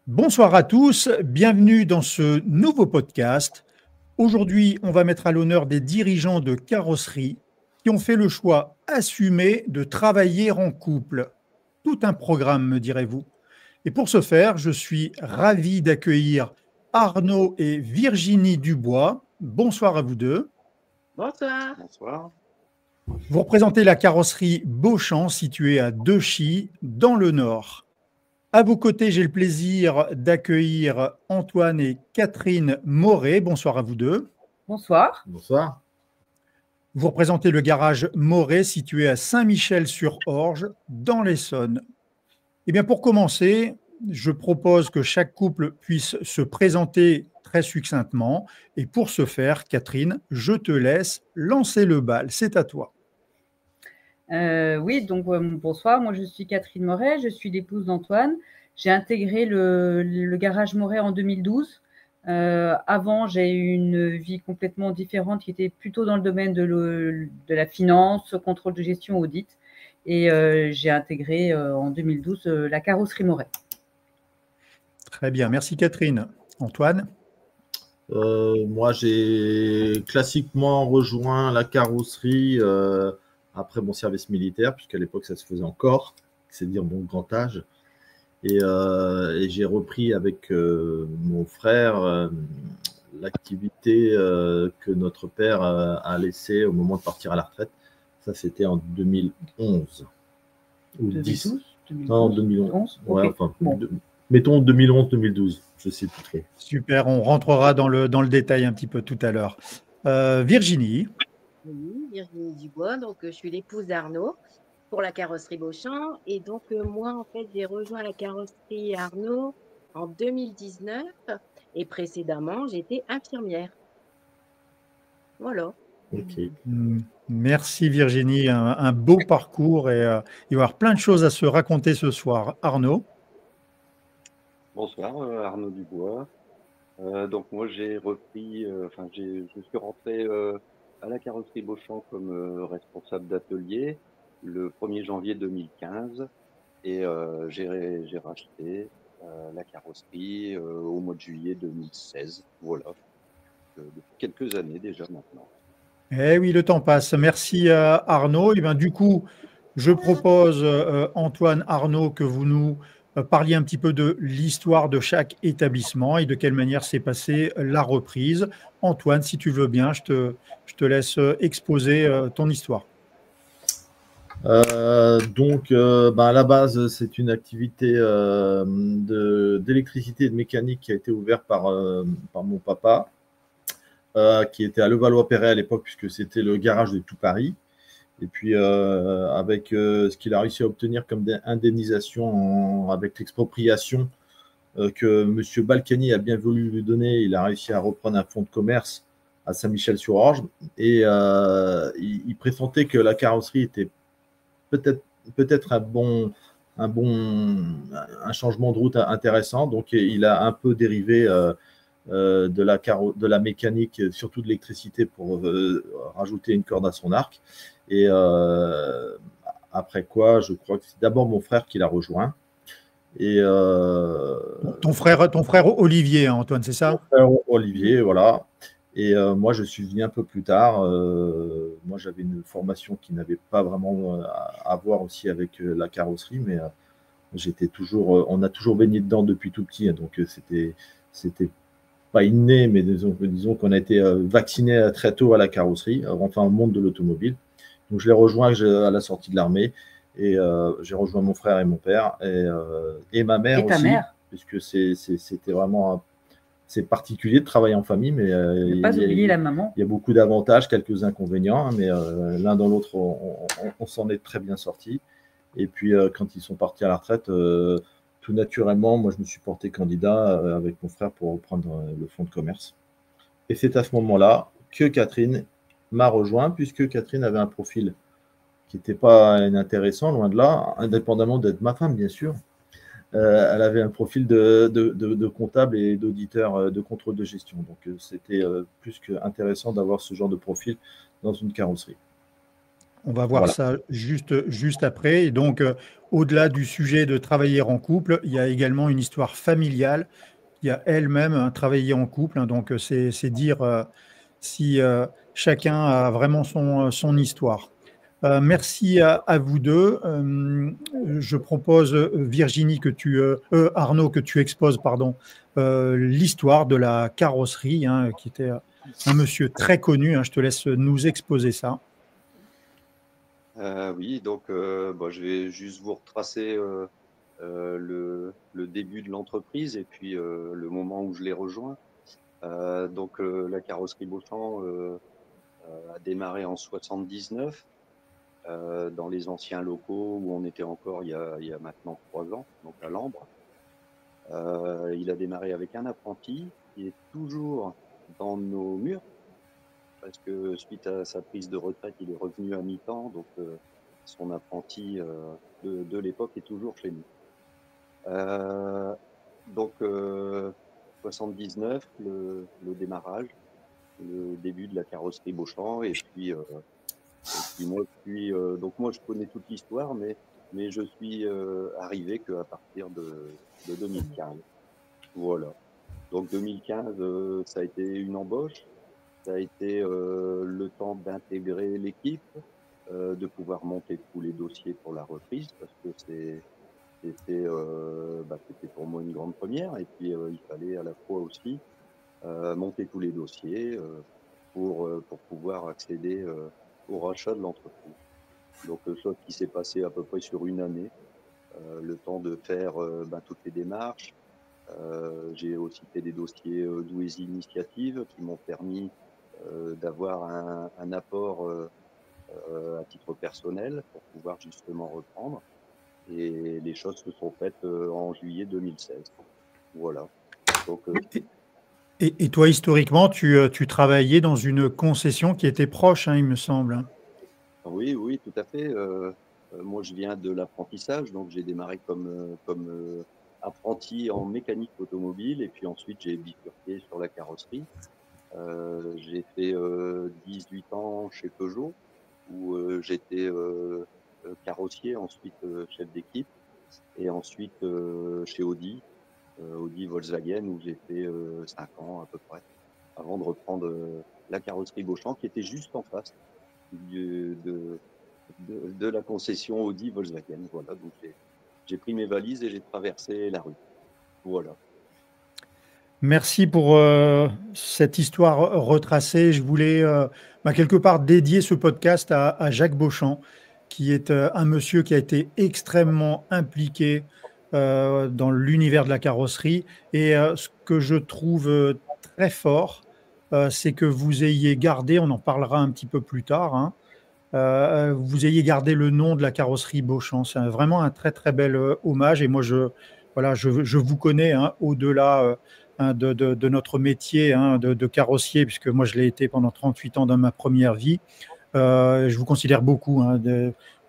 Bonsoir à tous, bienvenue dans ce nouveau podcast. Aujourd'hui, on va mettre à l'honneur des dirigeants de carrosserie qui ont fait le choix assumé de travailler en couple. Tout un programme, me direz-vous. Et pour ce faire, je suis ravi d'accueillir Arnaud et Virginie Dubois. Bonsoir à vous deux. Bonsoir. Bonsoir. Vous représentez la carrosserie Beauchamp située à Dechy, dans le Nord. À vos côtés, j'ai le plaisir d'accueillir Antoine et Catherine Moret. Bonsoir à vous deux. Bonsoir. Bonsoir. Vous représentez le garage Moret situé à Saint-Michel-sur-Orge, dans l'Essonne. Eh bien, pour commencer, je propose que chaque couple puisse se présenter très succinctement. Et pour ce faire, Catherine, je te laisse lancer le bal. C'est à toi. Bonsoir, moi je suis Catherine Moret, je suis l'épouse d'Antoine. J'ai intégré le garage Moret en 2012. Avant, j'ai eu une vie complètement différente qui était plutôt dans le domaine de la finance, contrôle de gestion, audit. Et j'ai intégré en 2012 la carrosserie Moret. Très bien, merci Catherine. Antoine? Moi, j'ai classiquement rejoint la carrosserie après mon service militaire, puisqu'à l'époque, ça se faisait encore, c'est dire mon grand âge. Et j'ai repris avec mon frère l'activité que notre père a laissée au moment de partir à la retraite. Ça, c'était en 2011. Ou 2012 Non, 2011. Ouais, okay. Mettons 2011-2012, je sais plus trop. Super, on rentrera dans le détail un petit peu tout à l'heure. Virginie? Oui, Virginie Dubois, donc je suis l'épouse d'Arnaud pour la carrosserie Beauchamp. Et donc moi, en fait, j'ai rejoint la carrosserie Arnaud en 2019 et précédemment, j'étais infirmière. Voilà. Okay. Merci Virginie, un beau parcours et il va y avoir plein de choses à se raconter ce soir. Arnaud? Bonsoir, Arnaud Dubois. Donc moi j'ai repris, je suis rentré à la carrosserie Beauchamp comme responsable d'atelier le 1er janvier 2015 et j'ai racheté la carrosserie au mois de juillet 2016. Voilà, depuis quelques années déjà maintenant. Eh oui, le temps passe. Merci Arnaud. Et bien, du coup, je propose, Antoine, Arnaud, que vous nous parliez un petit peu de l'histoire de chaque établissement et de quelle manière s'est passée la reprise. Antoine, si tu veux bien, je te laisse exposer ton histoire. À la base, c'est une activité d'électricité et de mécanique qui a été ouverte par mon papa, qui était à Levallois-Perret à l'époque, puisque c'était le garage de tout Paris. Et puis, avec ce qu'il a réussi à obtenir comme indemnisation avec l'expropriation que M. Balkany a bien voulu lui donner, il a réussi à reprendre un fonds de commerce à Saint-Michel-sur-Orge. Et il pressentait que la carrosserie était peut-être un changement de route intéressant. Donc, il a un peu dérivé de la mécanique, surtout de l'électricité, pour rajouter une corde à son arc. Et après quoi, je crois que c'est d'abord mon frère qui l'a rejoint. Et ton frère Olivier, hein, Antoine, c'est ça? Mon frère Olivier, voilà. Et moi, je suis venu un peu plus tard. Moi, j'avais une formation qui n'avait pas vraiment à voir aussi avec la carrosserie, mais j'étais toujours, on a toujours baigné dedans depuis tout petit, hein, donc c'était pas inné, mais disons qu'on a été vacciné très tôt à la carrosserie, enfin au monde de l'automobile. Donc je l'ai rejoint à la sortie de l'armée et j'ai rejoint mon frère et mon père et ma mère et ta aussi, mère, puisque c'était vraiment c'est particulier de travailler en famille, mais ne pas oublier la maman. Il y a beaucoup d'avantages, quelques inconvénients, hein, mais l'un dans l'autre, on s'en est très bien sorti. Et puis quand ils sont partis à la retraite, tout naturellement, moi je me suis porté candidat avec mon frère pour reprendre le fonds de commerce. Et c'est à ce moment-là que Catherine m'a rejoint, puisque Catherine avait un profil qui n'était pas inintéressant, loin de là, indépendamment d'être ma femme, bien sûr. Elle avait un profil de comptable et d'auditeur de contrôle de gestion. Donc, c'était plus qu'intéressant d'avoir ce genre de profil dans une carrosserie. On va voir ça juste après. Et donc, au-delà du sujet de travailler en couple, il y a également une histoire familiale qui a elle-même travaillé en couple. Donc, c'est dire si chacun a vraiment son histoire. Merci à vous deux. Je propose, Virginie, Arnaud, que tu exposes l'histoire de la carrosserie, qui était un monsieur très connu. Je te laisse nous exposer ça. Oui, donc je vais juste vous retracer le début de l'entreprise et puis le moment où je l'ai rejoint. La carrosserie Beauchamp a démarré en 79 dans les anciens locaux où on était encore il y a maintenant 3 ans, donc à Lambre. Il a démarré avec un apprenti qui est toujours dans nos murs, parce que suite à sa prise de retraite, il est revenu à mi-temps, donc son apprenti de l'époque est toujours chez nous. 79, le démarrage, le début de la carrosserie Beauchamp, et puis moi je connais toute l'histoire, mais je suis arrivé qu'à partir de 2015. Voilà. Donc 2015, ça a été une embauche. Ça a été le temps d'intégrer l'équipe, de pouvoir monter tous les dossiers pour la reprise, parce que c'était pour moi une grande première. Et puis il fallait à la fois aussi monter tous les dossiers pour pouvoir accéder au rachat de l'entreprise. Donc chose qui s'est passée à peu près sur une année, le temps de faire toutes les démarches. J'ai aussi fait des dossiers Douaisis Initiative qui m'ont permis d'avoir un apport à titre personnel pour pouvoir justement reprendre. Et les choses se sont faites en juillet 2016. Voilà. Donc, et toi, historiquement, tu travaillais dans une concession qui était proche, il me semble. Oui, tout à fait. Moi, je viens de l'apprentissage, donc j'ai démarré comme apprenti en mécanique automobile, et puis ensuite j'ai bifurqué sur la carrosserie. J'ai fait 18 ans chez Peugeot, où j'étais carrossier, ensuite chef d'équipe, et ensuite chez Audi Volkswagen, où j'ai fait 5 ans à peu près, avant de reprendre la carrosserie Beauchamp, qui était juste en face de la concession Audi Volkswagen. Voilà, donc j'ai pris mes valises et j'ai traversé la rue. Voilà. Merci pour cette histoire retracée. Je voulais quelque part dédier ce podcast à Jacques Beauchamp, qui est un monsieur qui a été extrêmement impliqué dans l'univers de la carrosserie. Et ce que je trouve très fort, c'est que vous ayez gardé, on en parlera un petit peu plus tard, vous ayez gardé le nom de la carrosserie Beauchamp. C'est vraiment un très très bel hommage. Et moi, je vous connais au-delà de notre métier de carrossier, puisque moi je l'ai été pendant 38 ans dans ma première vie. Je vous considère beaucoup.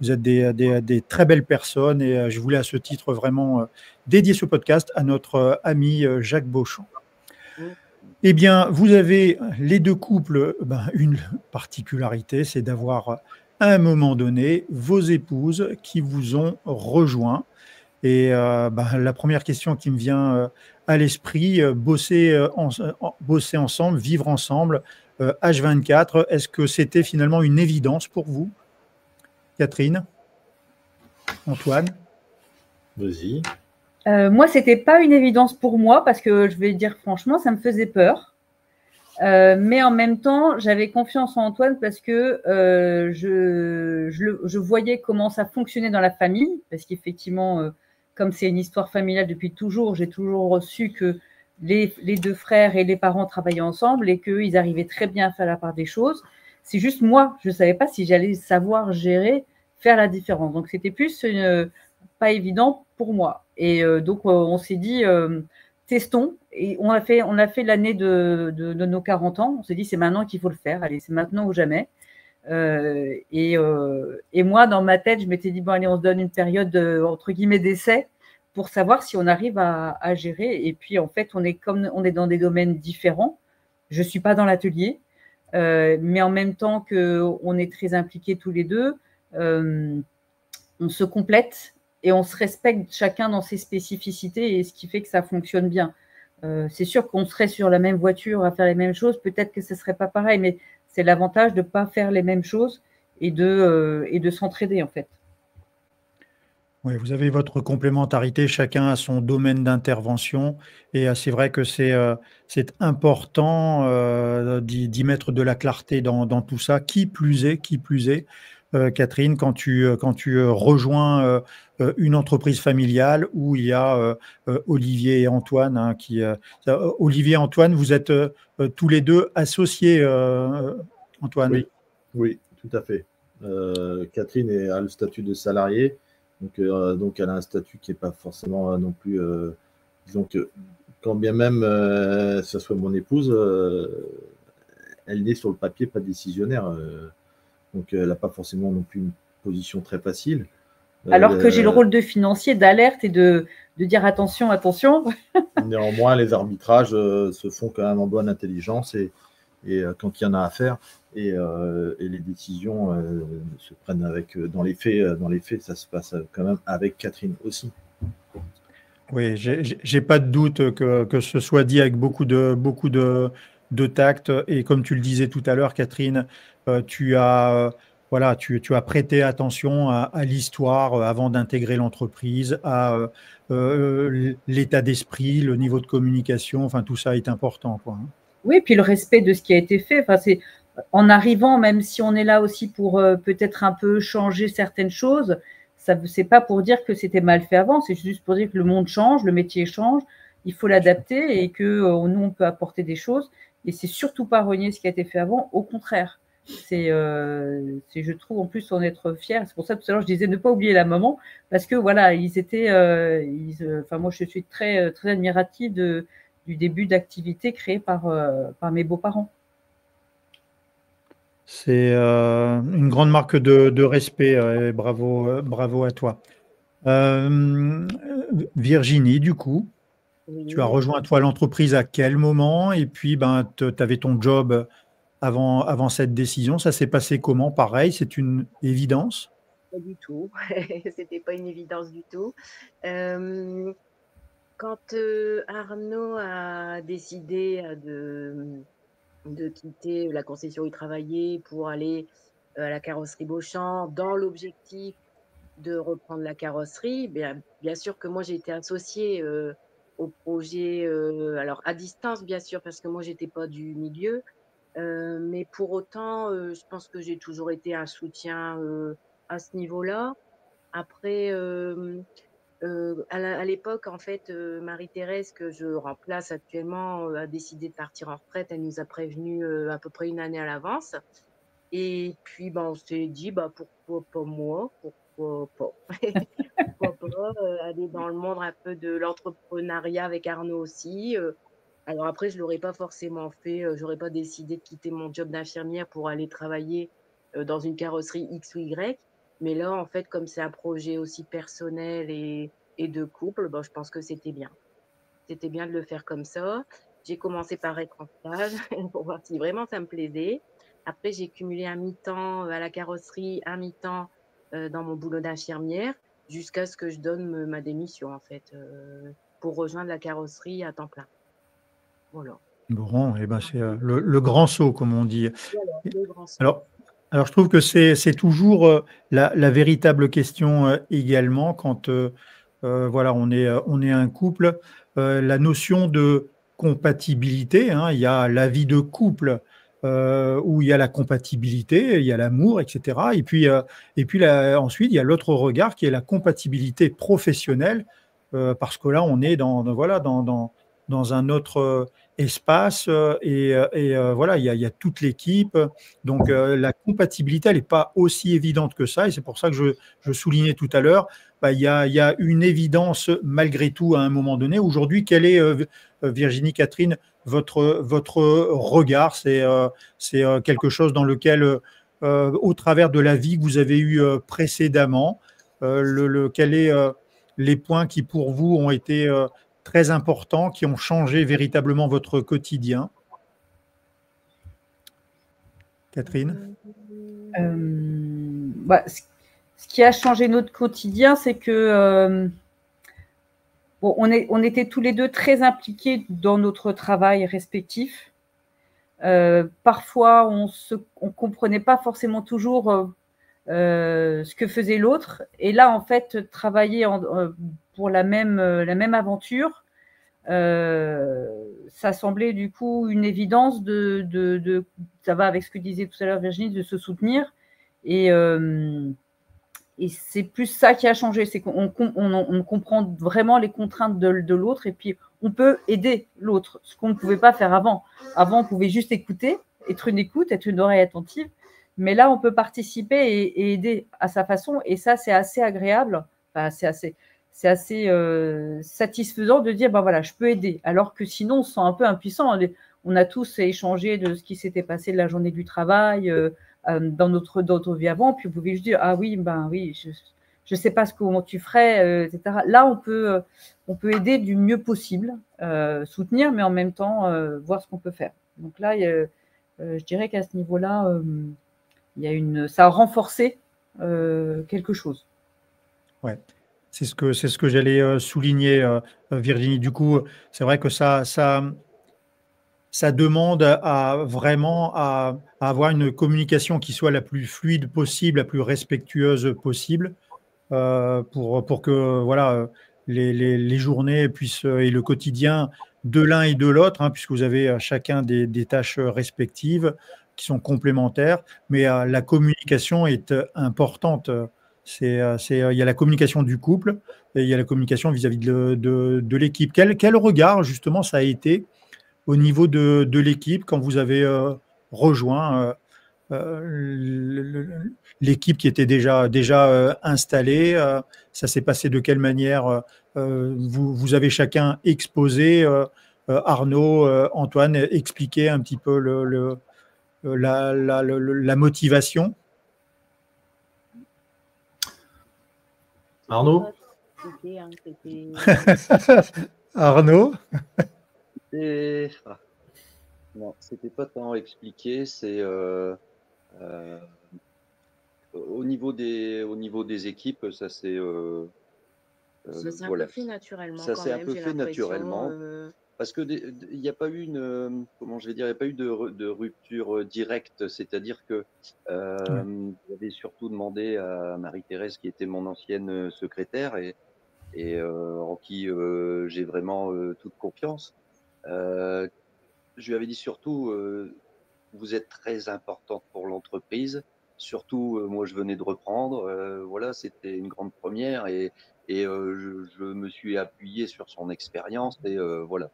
Vous êtes des très belles personnes, et je voulais à ce titre vraiment dédier ce podcast à notre ami Jacques Beauchamp. Eh bien, vous avez les deux couples une particularité, c'est d'avoir à un moment donné vos épouses qui vous ont rejoint. Et la première question qui me vient à l'esprit, bosser ensemble, vivre ensemble, H24, est-ce que c'était finalement une évidence pour vous, Catherine, Antoine? Vas-y. Moi, c'était pas une évidence pour moi, parce que je vais dire franchement, ça me faisait peur. Mais en même temps, j'avais confiance en Antoine, parce que je voyais comment ça fonctionnait dans la famille, parce qu'effectivement, comme c'est une histoire familiale depuis toujours, j'ai toujours su que les deux frères et les parents travaillaient ensemble et qu'ils arrivaient très bien à faire la part des choses. C'est juste moi, je ne savais pas si j'allais savoir gérer, faire la différence. Donc, c'était plus pas évident pour moi. Et donc, on s'est dit, testons. Et on a fait l'année de nos 40 ans. On s'est dit, c'est maintenant qu'il faut le faire. Allez, c'est maintenant ou jamais. Et moi, dans ma tête, je m'étais dit, bon, allez, on se donne une période entre guillemets d'essai pour savoir si on arrive à gérer. Et puis, en fait, on est dans des domaines différents. Je ne suis pas dans l'atelier, mais en même temps qu'on est très impliqués tous les deux. on se complète et on se respecte chacun dans ses spécificités et ce qui fait que ça fonctionne bien. C'est sûr qu'on serait sur la même voiture à faire les mêmes choses, peut-être que ce ne serait pas pareil, mais c'est l'avantage de ne pas faire les mêmes choses et de s'entraider en fait. Oui, vous avez votre complémentarité, chacun a son domaine d'intervention et c'est vrai que c'est important d'y mettre de la clarté dans tout ça. Qui plus est, Catherine, quand tu rejoins une entreprise familiale où il y a Olivier et Antoine, hein, Olivier et Antoine, vous êtes tous les deux associés, Antoine. Oui, oui, tout à fait. Catherine a le statut de salarié. Donc elle a un statut qui n'est pas forcément non plus, disons que quand bien même ce soit mon épouse, elle n'est sur le papier pas décisionnaire, donc elle n'a pas forcément non plus une position très facile. Alors que j'ai le rôle de financier, d'alerte et de dire attention, attention. Néanmoins, les arbitrages se font quand même en bonne intelligence et quand il y en a à faire et les décisions se prennent dans les faits, ça se passe quand même avec Catherine aussi. Oui, j'ai pas de doute que ce soit dit avec beaucoup de tact et comme tu le disais tout à l'heure, Catherine, tu as prêté attention à l'histoire avant d'intégrer l'entreprise, à l'état d'esprit, le niveau de communication, enfin tout ça est important, quoi. Oui, puis le respect de ce qui a été fait. Enfin, c'est en arrivant, même si on est là aussi pour peut-être un peu changer certaines choses, c'est pas pour dire que c'était mal fait avant, c'est juste pour dire que le monde change, le métier change, il faut l'adapter et que nous, on peut apporter des choses. Et c'est surtout pas renier ce qui a été fait avant, au contraire. Je trouve, en plus, en être fier. C'est pour ça que tout à l'heure, je disais ne pas oublier la maman, parce que voilà, ils étaient. Moi, je suis très, très admirative du début d'activité créée par mes beaux-parents. C'est une grande marque de respect. Bravo à toi. Virginie, du coup, Oui. tu as rejoint toi l'entreprise à quel moment? Et puis, tu avais ton job avant cette décision. Ça s'est passé comment? Pareil, c'est une évidence? Pas du tout. C'était pas une évidence du tout. Quand Arnaud a décidé de quitter la concession où il travaillait pour aller à la carrosserie Beauchamp dans l'objectif de reprendre la carrosserie, bien sûr que moi j'ai été associée au projet, alors à distance bien sûr parce que moi j'étais pas du milieu, mais pour autant je pense que j'ai toujours été un soutien à ce niveau-là. Après, à l'époque, en fait, Marie-Thérèse, que je remplace actuellement, a décidé de partir en retraite. Elle nous a prévenus à peu près une année à l'avance. Et puis, on s'est dit, pourquoi pas moi? Pourquoi pas? Pourquoi pas aller dans le monde un peu de l'entrepreneuriat avec Arnaud aussi. Alors après, je ne l'aurais pas forcément fait. Je n'aurais pas décidé de quitter mon job d'infirmière pour aller travailler dans une carrosserie X ou Y. Mais là, en fait, comme c'est un projet aussi personnel et de couple, je pense que c'était bien. C'était bien de le faire comme ça. J'ai commencé par être en stage pour voir si vraiment ça me plaisait. Après, j'ai cumulé un mi-temps à la carrosserie, un mi-temps dans mon boulot d'infirmière, jusqu'à ce que je donne ma démission, en fait, pour rejoindre la carrosserie à temps plein. Voilà. Bon, c'est le grand saut, comme on dit. Voilà, le grand saut. Alors, je trouve que c'est toujours la véritable question également quand on est un couple. La notion de compatibilité, hein, il y a la vie de couple où il y a la compatibilité, il y a l'amour, etc. Et puis ensuite, il y a l'autre regard qui est la compatibilité professionnelle parce que là, on est dans un autre espace voilà, il y a toute l'équipe. Donc, la compatibilité, elle n'est pas aussi évidente que ça. Et c'est pour ça que je soulignais tout à l'heure, il y a une évidence malgré tout à un moment donné. Aujourd'hui, quel est, Virginie, Catherine, votre regard? C'est quelque chose dans lequel, au travers de la vie que vous avez eue précédemment, quels sont les points qui, pour vous, ont été très importants, qui ont changé véritablement votre quotidien? Catherine? ce qui a changé notre quotidien, c'est que bon, on était tous les deux très impliqués dans notre travail respectif. Parfois, on ne comprenait pas forcément toujours ce que faisait l'autre. Et là, en fait, travailler pour la même aventure, ça semblait du coup une évidence ça va avec ce que disait tout à l'heure Virginie, de se soutenir. Et c'est plus ça qui a changé, c'est qu'on comprend vraiment les contraintes de l'autre et puis on peut aider l'autre, ce qu'on ne pouvait pas faire avant. Avant, on pouvait juste écouter, être une écoute, être une oreille attentive, mais là, on peut participer et aider à sa façon et ça, c'est assez agréable, enfin, c'est assez satisfaisant de dire, ben voilà, je peux aider, alors que sinon, on se sent un peu impuissant. On a tous échangé de ce qui s'était passé de la journée du travail, dans notre vie avant, puis vous pouvez juste dire, ah oui, ben oui, je sais pas comment tu ferais, etc. Là, on peut aider du mieux possible, soutenir, mais en même temps, voir ce qu'on peut faire. Donc là, je dirais qu'à ce niveau-là, ça a renforcé quelque chose. Ouais. C'est ce que j'allais souligner, Virginie. Du coup, c'est vrai que ça demande vraiment à avoir une communication qui soit la plus fluide possible, la plus respectueuse possible, pour que voilà, les journées puissent, et le quotidien de l'un et de l'autre, hein, puisque vous avez chacun des tâches respectives qui sont complémentaires, mais la communication est importante. Il y a la communication du couple et il y a la communication vis-à-vis de l'équipe. Quel regard, justement, ça a été au niveau de l'équipe quand vous avez rejoint l'équipe qui était déjà installée? Ça s'est passé de quelle manière? Vous avez chacun exposé, Arnaud, Antoine, expliqué un petit peu la motivation. Arnaud? Arnaud? Non, c'était pas tant expliqué, c'est au niveau des équipes, ça c'est ça s'est un voilà. peu fait naturellement. Ça quand s'est un même, peu j'ai fait naturellement. l'impression, Parce que il n'y a pas eu comment je vais dire, il n'y a pas eu de rupture directe. C'est-à-dire que j'avais surtout demandé à Marie-Thérèse, qui était mon ancienne secrétaire et en qui j'ai vraiment toute confiance. Je lui avais dit surtout, vous êtes très importante pour l'entreprise. Surtout, moi, je venais de reprendre. Voilà, c'était une grande première et je me suis appuyé sur son expérience et voilà.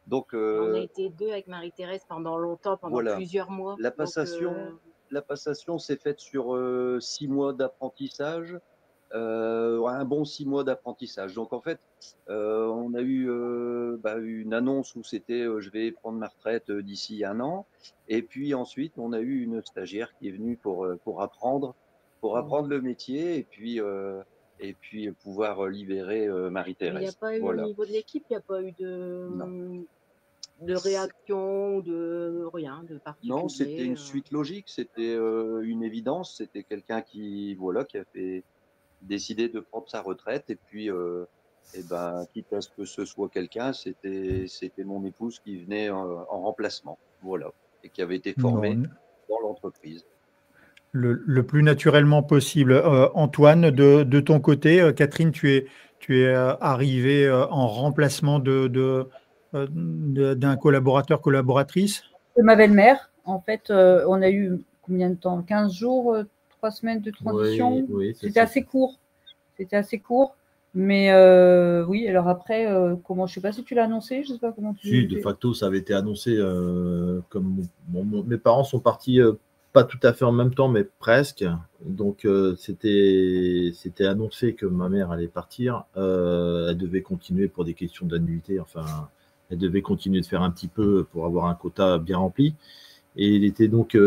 Donc, on a été 2 avec Marie-Thérèse pendant longtemps, pendant voilà. plusieurs mois. La passation s'est faite sur 6 mois d'apprentissage, un bon 6 mois d'apprentissage. Donc en fait, on a eu une annonce où c'était je vais prendre ma retraite d'ici 1 an. Et puis ensuite, on a eu une stagiaire qui est venue pour apprendre le métier et puis pouvoir libérer Il n'y a Marie-Thérèse. pas eu au Voilà. niveau de l'équipe, il n'y a pas eu de réaction, de rien de particulier. Non, c'était une suite logique, c'était une évidence, c'était quelqu'un qui a décidé de prendre sa retraite et puis quitte à ce que ce soit quelqu'un, c'était mon épouse qui venait en remplacement, voilà, et qui avait été formée dans l'entreprise. Le plus naturellement possible. Antoine, de ton côté, Catherine, tu es arrivée en remplacement d'un collaboratrice? De ma belle-mère. En fait, on a eu combien de temps? 15 jours, 3 semaines de transition. Oui, c'était assez court. C'était assez court. Mais oui, alors après, comment, je sais pas si tu l'as annoncé, je sais pas comment tu. Si, de facto, ça avait été annoncé. Comme mes parents sont partis pas tout à fait en même temps, mais presque. Donc c'était annoncé que ma mère allait partir. Elle devait continuer pour des questions d'annuité. Enfin, elle devait continuer de faire un petit peu pour avoir un quota bien rempli. Et il était donc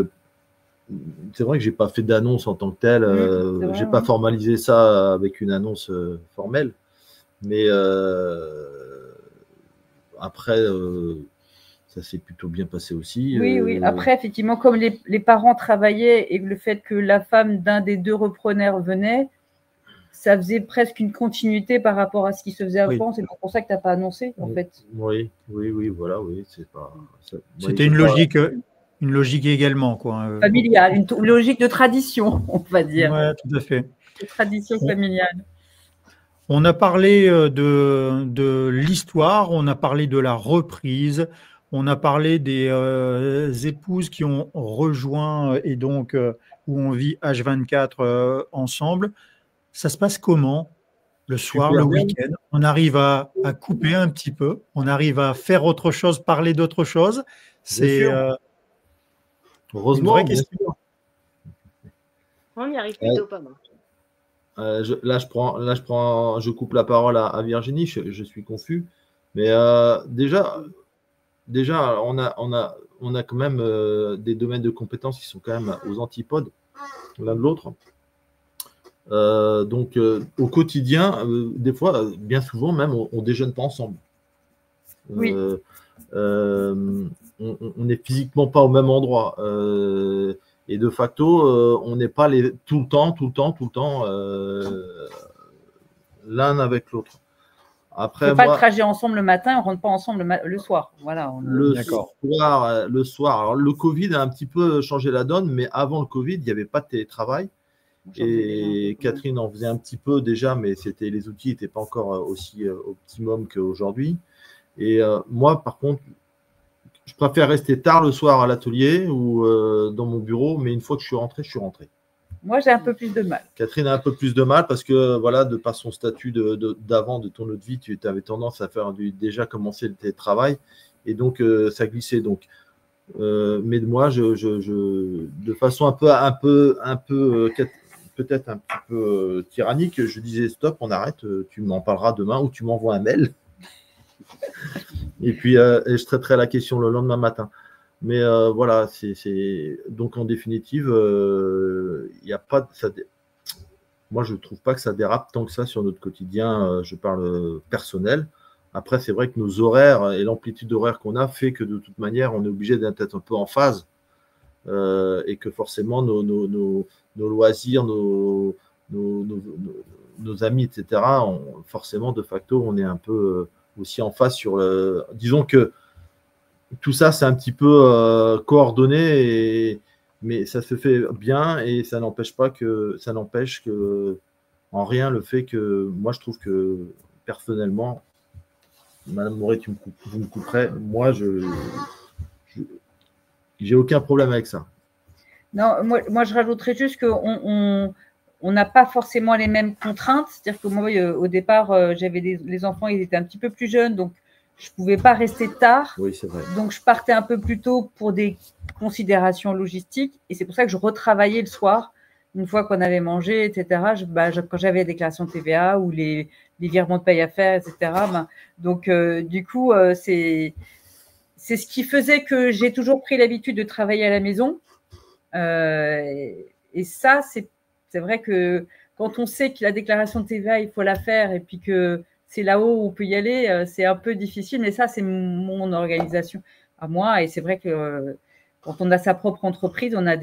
c'est vrai que j'ai pas fait d'annonce en tant que telle. J'ai pas formalisé ça avec une annonce formelle. Mais après, ça s'est plutôt bien passé aussi. Oui. Après, effectivement, comme les parents travaillaient et le fait que la femme d'un des deux repreneurs venait, ça faisait presque une continuité par rapport à ce qui se faisait Oui. avant. C'est pour ça que tu n'as pas annoncé, en fait. Oui, voilà, oui, c'est pas. C'était une logique également, quoi. Familiale, une logique de tradition, on va dire. Ouais, tout à fait. De tradition familiale. On a parlé de l'histoire, on a parlé de la reprise, on a parlé des épouses qui ont rejoint et donc où on vit H24 ensemble. Ça se passe comment le soir, Super le bien. week-end? On arrive à couper un petit peu, on arrive à faire autre chose, parler d'autre chose. C'est Heureusement, vraie bien question. sûr. On y arrive plutôt pas mal. Je coupe la parole à Virginie, je suis confus. Mais déjà, on a quand même des domaines de compétences qui sont quand même aux antipodes l'un de l'autre. Donc, au quotidien, des fois, bien souvent même, on déjeune pas ensemble. Oui. On n'est physiquement pas au même endroit. Et de facto, on n'est pas tout le temps l'un avec l'autre. Après, On ne fait pas le trajet ensemble le matin, on ne rentre pas ensemble le soir. Voilà, le soir. Alors, le Covid a un petit peu changé la donne, mais avant le Covid, il n'y avait pas de télétravail. Et Catherine en faisait un petit peu déjà, mais les outils n'étaient pas encore aussi optimum qu'aujourd'hui. Et moi, par contre, je préfère rester tard le soir à l'atelier ou dans mon bureau, mais une fois que je suis rentré, je suis rentré. Moi, j'ai un peu plus de mal. Catherine a un peu plus de mal parce que, voilà, de par son statut d'avant de ton autre vie, tu avais tendance à faire déjà commencer le télétravail et donc ça glissait. Donc, mais moi, de façon peut-être un petit peu tyrannique, je disais stop, on arrête, tu m'en parleras demain ou tu m'envoies un mail. Et puis, je traiterai la question le lendemain matin. Mais voilà, donc en définitive, il n'y a pas moi, je ne trouve pas que ça dérape tant que ça sur notre quotidien. Je parle personnel. Après, c'est vrai que nos horaires et l'amplitude horaire qu'on a fait que de toute manière, on est obligé d'être un peu en phase et que forcément, nos loisirs, nos amis, etc., forcément, de facto, on est un peu aussi en phase sur le… Disons que tout ça, c'est un petit peu coordonné, mais ça se fait bien et ça n'empêche que en rien le fait que moi, je trouve que personnellement, Madame Moret, vous me couperez, moi, j'ai aucun problème avec ça. Non, moi je rajouterais juste qu'on n'a pas forcément les mêmes contraintes. C'est-à-dire que moi, au départ, j'avais les enfants, ils étaient un petit peu plus jeunes, donc je ne pouvais pas rester tard. Oui, c'est vrai. Donc, je partais un peu plus tôt pour des considérations logistiques. Et c'est pour ça que je retravaillais le soir, une fois qu'on avait mangé, etc. Quand j'avais les déclarations de TVA ou les virements de paye à faire, etc. Donc, du coup, c'est ce qui faisait que j'ai toujours pris l'habitude de travailler à la maison. Et ça, c'est vrai que quand on sait que la déclaration de TVA, il faut la faire et puis que c'est là-haut où on peut y aller, c'est un peu difficile, mais ça, c'est mon organisation à moi. Et c'est vrai que quand on a sa propre entreprise, on a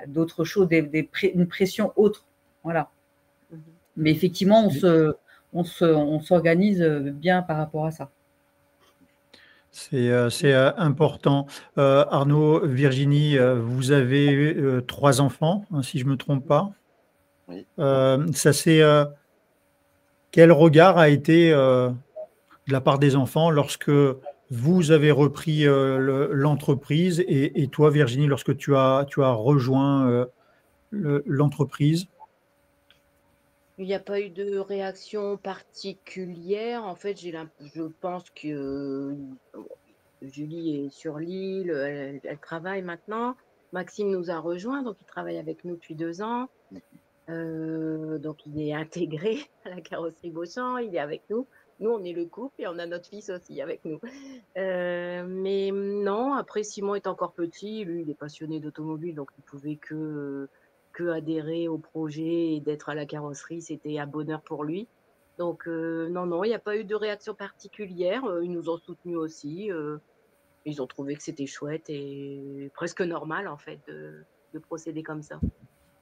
d'autres choses, une pression autre. Voilà. Mais effectivement, on s'organise bien par rapport à ça. C'est important. Arnaud, Virginie, vous avez 3 enfants, hein, si je ne me trompe pas. Oui. Quel regard a été de la part des enfants lorsque vous avez repris l'entreprise et toi, Virginie, lorsque tu as rejoint l'entreprise? Il n'y a pas eu de réaction particulière. En fait, je pense que Julie est sur l'île, elle travaille maintenant. Maxime nous a rejoints, donc il travaille avec nous depuis 2 ans. Donc il est intégré à la carrosserie Beauchamp, il est avec nous. Nous, on est le couple et on a notre fils aussi avec nous. Mais non, après, Simon est encore petit. Lui, il est passionné d'automobile, donc il pouvait que adhérer au projet et d'être à la carrosserie. C'était un bonheur pour lui. Donc, non, il n'y a pas eu de réaction particulière. Ils nous ont soutenus aussi. Ils ont trouvé que c'était chouette et presque normal, en fait, de procéder comme ça.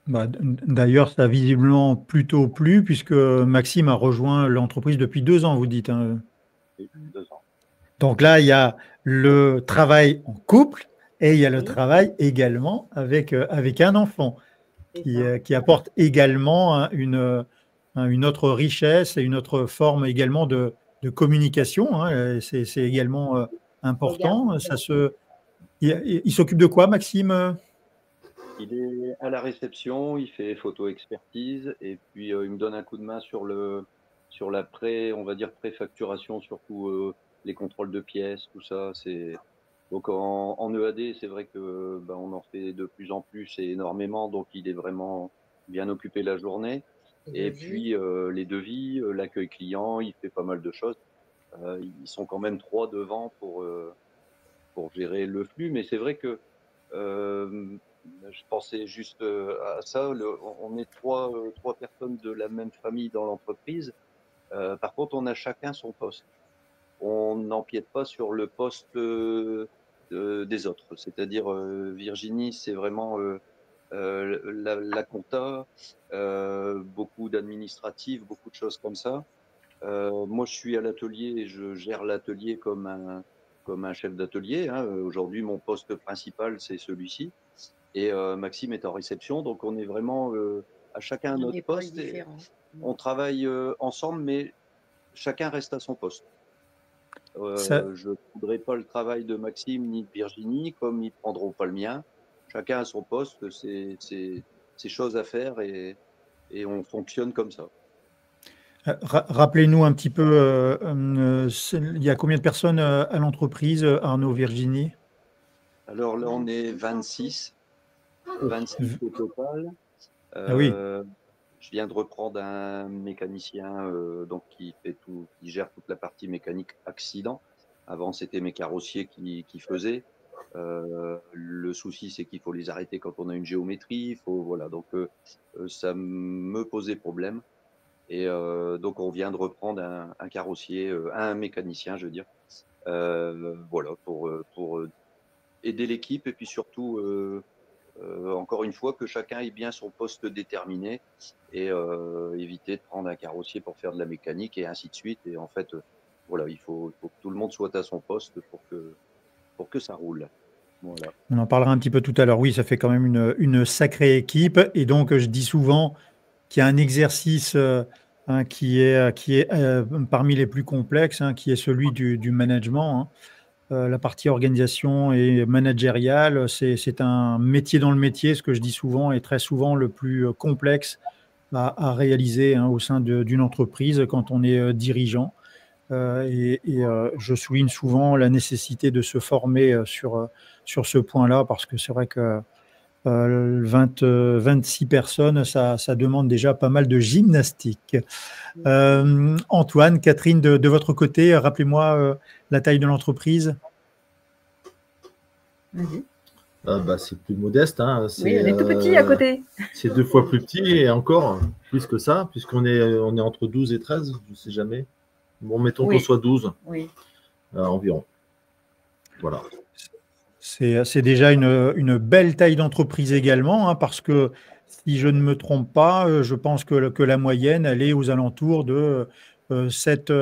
D'ailleurs, ça a visiblement plutôt plu puisque Maxime a rejoint l'entreprise depuis 2 ans, vous dites, hein. Et 2 ans. Donc là, il y a le travail en couple et il y a le Oui. travail également avec un enfant C'est qui, ça. qui apporte également une autre richesse et une autre forme également de communication, hein. C'est également important. Il s'occupe de quoi, Maxime? Il est à la réception, il fait photo-expertise et puis il me donne un coup de main sur la on va dire préfacturation, surtout les contrôles de pièces, tout ça. Donc en EAD, c'est vrai que on en fait de plus en plus et énormément, donc il est vraiment bien occupé la journée. Et puis les devis, l'accueil client, il fait pas mal de choses. Ils sont quand même 3 devant pour gérer le flux, mais c'est vrai que euh, je pensais juste à ça. On est trois personnes de la même famille dans l'entreprise. Par contre, on a chacun son poste. On n'empiète pas sur le poste des autres. C'est-à-dire, Virginie, c'est vraiment la compta, beaucoup d'administratifs, beaucoup de choses comme ça. Moi, je suis à l'atelier et je gère l'atelier comme un chef d'atelier, hein. Aujourd'hui, mon poste principal, c'est celui-ci. Et Maxime est en réception, donc on est vraiment à chacun à Dans notre des pôles poste. Et différents. on travaille ensemble, mais chacun reste à son poste. Ça, Je ne prendrai pas le travail de Maxime ni de Virginie, comme ils ne prendront pas le mien. Chacun à son poste, c'est chose à faire et on fonctionne comme ça. Rappelez-nous un petit peu, il y a combien de personnes à l'entreprise, Arnaud, Virginie? Alors là, on est 26 au total. Ah oui, Je viens de reprendre un mécanicien donc qui gère toute la partie mécanique accident. Avant, c'était mes carrossiers qui faisaient. Le souci, c'est qu'il faut les arrêter quand on a une géométrie. Voilà, donc ça me posait problème. Et donc, on vient de reprendre un carrossier, un mécanicien, je veux dire. Voilà, pour aider l'équipe et puis surtout encore une fois, que chacun ait bien son poste déterminé et éviter de prendre un carrossier pour faire de la mécanique et ainsi de suite. Et en fait, voilà, il faut que tout le monde soit à son poste pour que ça roule. Voilà. on en parlera un petit peu tout à l'heure. Oui, ça fait quand même une sacrée équipe. Et donc, je dis souvent qu'il y a un exercice qui est parmi les plus complexes, hein, qui est celui du management, hein. La partie organisation et managériale, c'est un métier dans le métier, ce que je dis souvent, est très souvent le plus complexe à réaliser, hein, au sein d'une entreprise quand on est dirigeant. Je souligne souvent la nécessité de se former sur ce point-là parce que c'est vrai que 26 personnes, ça demande déjà pas mal de gymnastique. Antoine, Catherine, de votre côté, rappelez-moi la taille de l'entreprise. Vas-y. C'est plus modeste, hein. Oui, on est tout petit à côté. C'est 2 fois plus petit et encore plus que ça, puisqu'on est entre 12 et 13, je ne sais jamais. Bon, mettons Oui. qu'on soit 12 Oui. environ. Voilà. C'est déjà une belle taille d'entreprise également, hein, parce que si je ne me trompe pas, je pense que la moyenne, elle est aux alentours de 7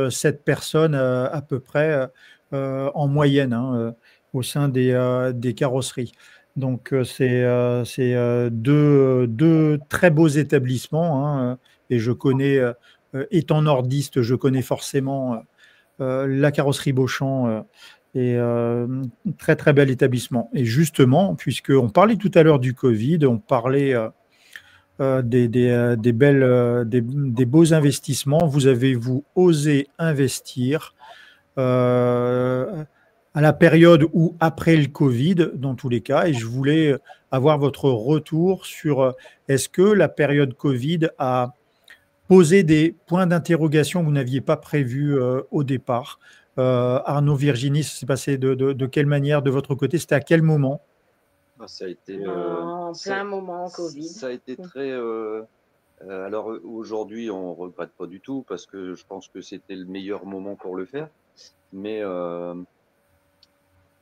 personnes à peu près en moyenne, hein, au sein des carrosseries. Donc, c'est deux très beaux établissements, hein, et je connais, étant nordiste, je connais forcément la carrosserie Beauchamp. Et très très bel établissement. Et justement, puisqu'on parlait tout à l'heure du Covid, on parlait des beaux investissements, vous avez-vous osé investir à la période ou après le Covid, dans tous les cas, et je voulais avoir votre retour sur est-ce que la période Covid a posé des points d'interrogation que vous n'aviez pas prévus au départ. Arnaud, Virginie, ça s'est passé de quelle manière de votre côté? C'était à quel moment? Ça a été En plein moment Covid. Ça a été très. Alors aujourd'hui, on regrette pas du tout parce que je pense que c'était le meilleur moment pour le faire. Mais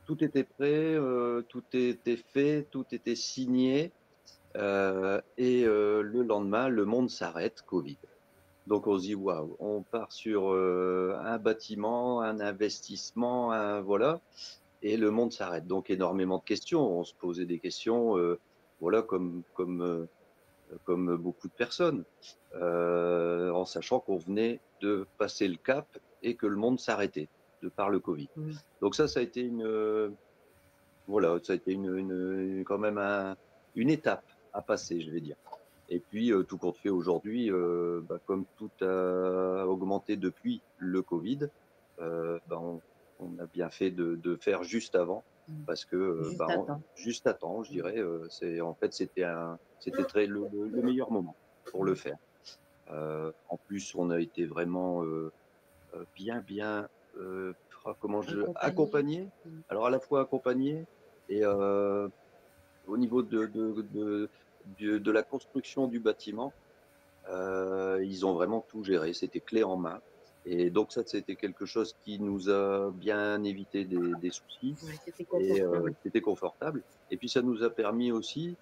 tout était prêt, tout était fait, tout était signé. Le lendemain, le monde s'arrête, Covid. Donc on se dit waouh, on part sur un bâtiment, un investissement, voilà, et le monde s'arrête. Donc énormément de questions. On se posait des questions, voilà, comme beaucoup de personnes, en sachant qu'on venait de passer le cap et que le monde s'arrêtait de par le Covid. Donc ça a été voilà, ça a été quand même une étape à passer, je vais dire. Et puis, tout compte fait aujourd'hui, comme tout a augmenté depuis le Covid, on a bien fait de faire juste avant, parce que juste à temps, je dirais, en fait, c'était le meilleur moment pour le faire. En plus, on a été vraiment bien accompagné. Alors à la fois accompagné et au niveau de la construction du bâtiment, ils ont vraiment tout géré, c'était clé en main. Et donc ça, c'était quelque chose qui nous a bien évité des soucis. C'était confortable. Et puis ça nous a permis aussi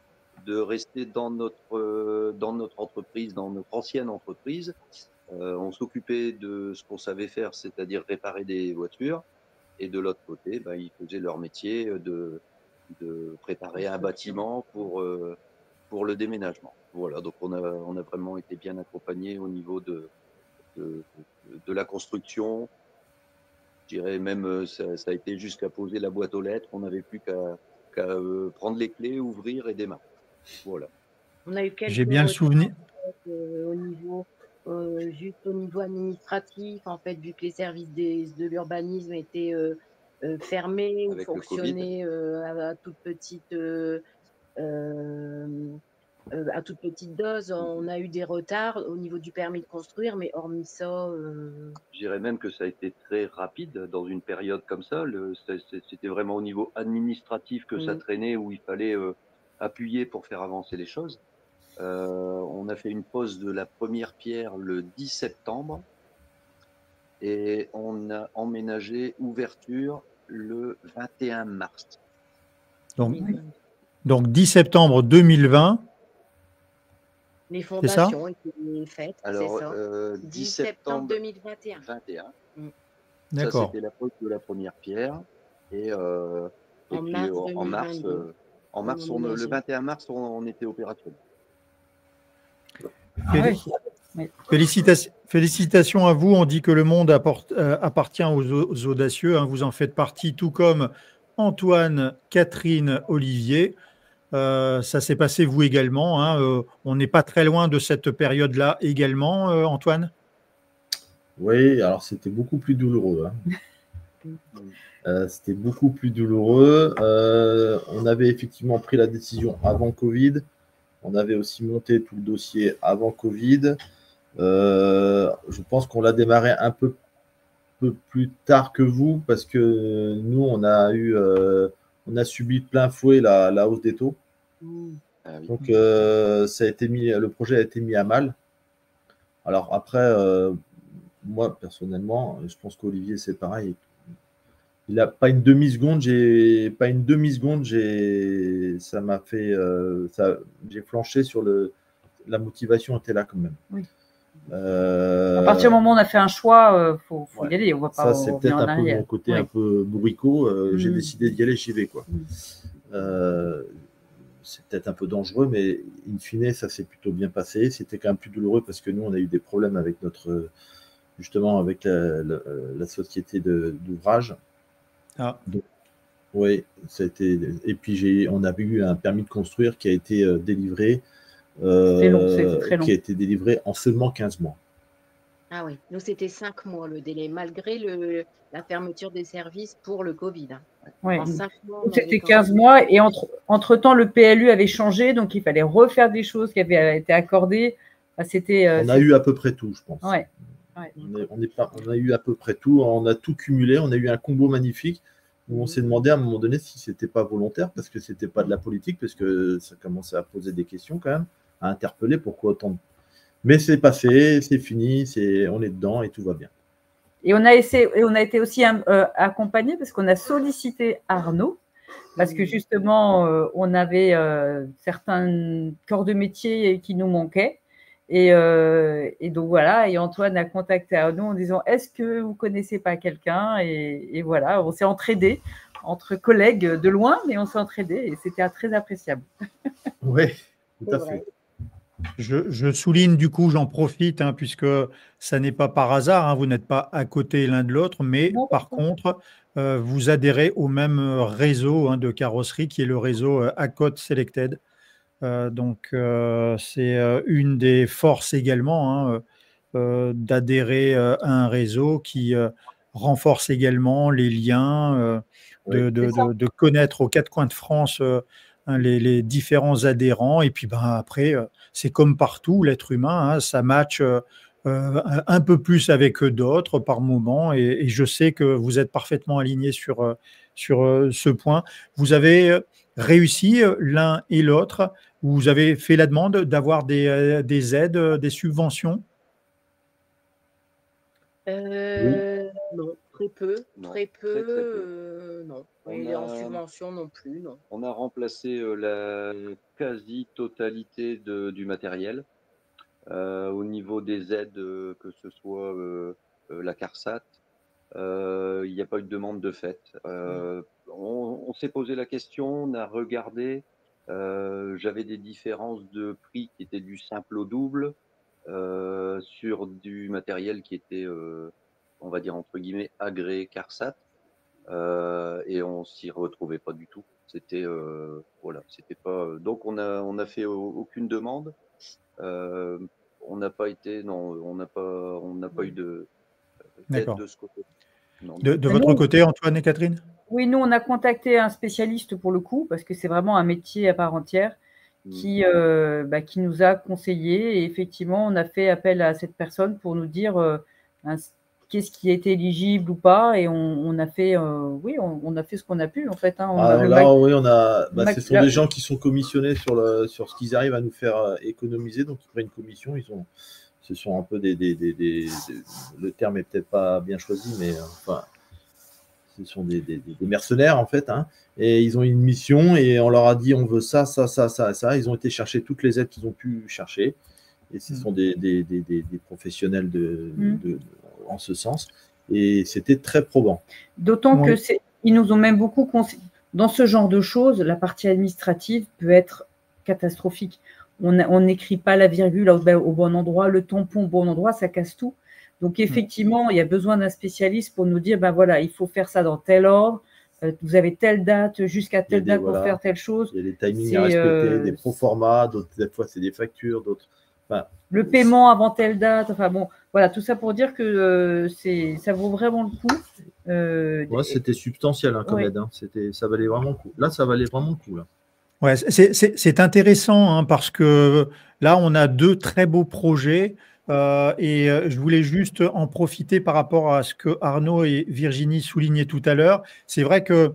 de rester dans notre entreprise, dans notre ancienne entreprise. On s'occupait de ce qu'on savait faire, c'est-à-dire réparer des voitures. Et de l'autre côté, ils faisaient leur métier de préparer un bâtiment pour le déménagement. Voilà, donc on a vraiment été bien accompagnés au niveau de la construction. Je dirais même, ça a été jusqu'à poser la boîte aux lettres. On n'avait plus qu'à prendre les clés, ouvrir et démarrer. Voilà. On a eu quelques J'ai bien le souvenir. Juste au niveau administratif, en fait, vu que les services de l'urbanisme étaient fermés ou fonctionnaient à toute petite dose, on a eu des retards au niveau du permis de construire, mais hormis ça... Je dirais même que ça a été très rapide dans une période comme ça. C'était vraiment au niveau administratif que ça traînait, où il fallait appuyer pour faire avancer les choses. On a fait une pose de la première pierre le 10 septembre et on a emménagé ouverture le 21 mars. Donc 10 septembre 2020. Les fondations étaient faites, alors, c'est ça. 10 septembre 2021. D'accord. Ça, c'était la pose de la première pierre. Et puis en mars, le 21 mars, on était opérationnel. Félicitations à vous. On dit que le monde appartient aux audacieux. Vous en faites partie, tout comme Antoine, Catherine, Olivier. Ça s'est passé vous également. On n'est pas très loin de cette période-là également, Antoine. Oui, alors c'était beaucoup plus douloureux. C'était beaucoup plus douloureux. On avait effectivement pris la décision avant Covid. On avait aussi monté tout le dossier avant Covid. Je pense qu'on l'a démarré un peu plus tard que vous, parce que nous, on a subi de plein fouet la hausse des taux. Donc, le projet a été mis à mal. Alors après, moi, personnellement, je pense qu'Olivier, c'est pareil. Il n'a pas une demi-seconde, ça m'a fait, j'ai flanché sur la motivation était là quand même. Oui. À partir du moment où on a fait un choix, faut y aller. On va pas. Ça, c'est peut-être un peu mon côté un peu bourricot. J'ai décidé d'y aller, j'y vais, quoi. C'est peut-être un peu dangereux, mais in fine, ça s'est plutôt bien passé. C'était quand même plus douloureux parce que nous, on a eu des problèmes avec avec la société d'ouvrage. Donc, oui, ça a été. Et puis on a eu un permis de construire qui a été délivré. C'était très long. Qui a été délivré en seulement 15 mois. Ah oui, nous c'était 5 mois le délai, malgré la fermeture des services pour le Covid. Oui. En 5 mois, c'était 15 mois et entre-temps, le PLU avait changé, donc il fallait refaire des choses qui avaient été accordées. On a eu à peu près tout, je pense. Ouais. On a eu à peu près tout, on a tout cumulé, on a eu un combo magnifique où on s'est demandé à un moment donné si c'était pas volontaire, parce que c'était pas de la politique, parce que ça commençait à poser des questions quand même, à interpeller pourquoi autant. Mais c'est passé, c'est fini, on est dedans et tout va bien. Et on a été aussi accompagné parce qu'on a sollicité Arnaud parce que justement, on avait certains corps de métier qui nous manquaient. Et donc voilà, et Antoine a contacté Arnaud en disant est-ce que vous connaissez pas quelqu'un, et voilà, on s'est entraidés entre collègues de loin, mais on s'est entraidés et c'était très appréciable. Oui, tout C'est à vrai. fait. Je souligne du coup, j'en profite, hein, puisque ça n'est pas par hasard, hein, vous n'êtes pas à côté l'un de l'autre, mais Non, par contre, vous adhérez au même réseau, hein, de carrosserie qui est le réseau ACOT Selected. Donc, c'est une des forces également, hein, d'adhérer à un réseau qui renforce également les liens, Oui. de connaître aux quatre coins de France hein, les différents adhérents. Et puis ben, après, c'est comme partout, l'être humain, hein, ça match un peu plus avec d'autres par moment. Et je sais que vous êtes parfaitement alignés sur ce point. Vous avez réussi l'un et l'autre. Vous avez fait la demande d'avoir des aides, des subventions? Oui. Non, très peu, Non, très très, très peu. peu, non. On Et en a, subvention non plus, non. on a remplacé la quasi-totalité du matériel. Au niveau des aides, que ce soit la CARSAT, il n'y a pas eu de demande de fait. On s'est posé la question, on a regardé. J'avais des différences de prix qui étaient du simple au double sur du matériel qui était, on va dire entre guillemets, agréé CARSAT, et on s'y retrouvait pas du tout. C'était voilà, c'était pas. Donc on a fait aucune demande. Euh, on n'a pas été, non, on n'a pas eu d'aide D'accord. de ce côté. Non, De, non. de Mais votre nous, côté, Antoine et Catherine? oui, nous, on a contacté un spécialiste pour le coup, parce que c'est vraiment un métier à part entière, Mm. qui nous a conseillé. Et effectivement, on a fait appel à cette personne pour nous dire ben, qu'est-ce qui était éligible ou pas. Et on a fait, oui, on a fait ce qu'on a pu, en fait. Hein. On a, Alors là, oui, ce sont la- des gens qui sont commissionnés sur ce qu'ils arrivent à nous faire économiser, donc ils prennent une commission. Ce sont un peu le terme est peut-être pas bien choisi, mais enfin, ce sont des mercenaires en fait, hein, et ils ont une mission et on leur a dit on veut ça, ça, ça, ça, ça. Ils ont été chercher toutes les aides qu'ils ont pu chercher, et ce sont des professionnels en ce sens, et c'était très probant. D'autant que Oui. ils nous ont même beaucoup conseillé. Dans ce genre de choses, la partie administrative peut être catastrophique. On n'écrit pas la virgule au bon endroit, le tampon au bon endroit, ça casse tout. Donc effectivement, il y a besoin d'un spécialiste pour nous dire, ben voilà, il faut faire ça dans tel ordre, vous avez telle date jusqu'à Il y a telle date pour faire telle chose. il y a des timings à C'est respecter, des proformas, d'autres des fois c'est des factures, d'autres. Enfin, le paiement avant telle date. Enfin bon, voilà, tout ça pour dire que ça vaut vraiment le coup. ouais, c'était substantiel hein, comme Oui. aide. Hein. Ça valait vraiment le coup. Là, ça valait vraiment le coup. Là. Ouais, c'est intéressant hein, parce que là, on a deux très beaux projets et je voulais juste en profiter par rapport à ce que Arnaud et Virginie soulignaient tout à l'heure. C'est vrai que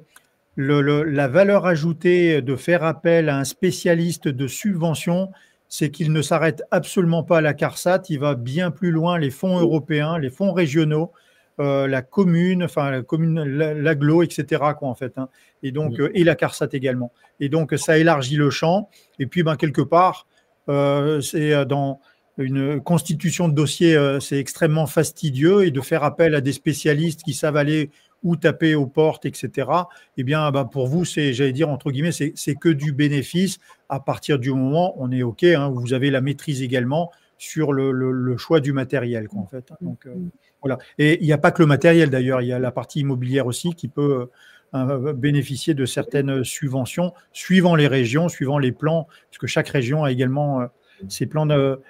la valeur ajoutée de faire appel à un spécialiste de subvention, c'est qu'il ne s'arrête absolument pas à la CARSAT, il va bien plus loin, les fonds européens, les fonds régionaux, la commune, enfin la commune, l'agglo, etc. quoi, en fait, hein. Et donc, et la CARSAT également. Et donc, ça élargit le champ. Et puis, ben, quelque part, c'est dans une constitution de dossier, c'est extrêmement fastidieux et de faire appel à des spécialistes qui savent aller ou taper aux portes, etc. Eh bien, ben, pour vous, c'est, j'allais dire, entre guillemets, c'est que du bénéfice à partir du moment où on est OK, hein, vous avez la maîtrise également sur le choix du matériel, quoi, en fait. Donc, voilà. Et il n'y a pas que le matériel, d'ailleurs, il y a la partie immobilière aussi qui peut bénéficier de certaines subventions suivant les régions, suivant les plans, puisque chaque région a également ses plans de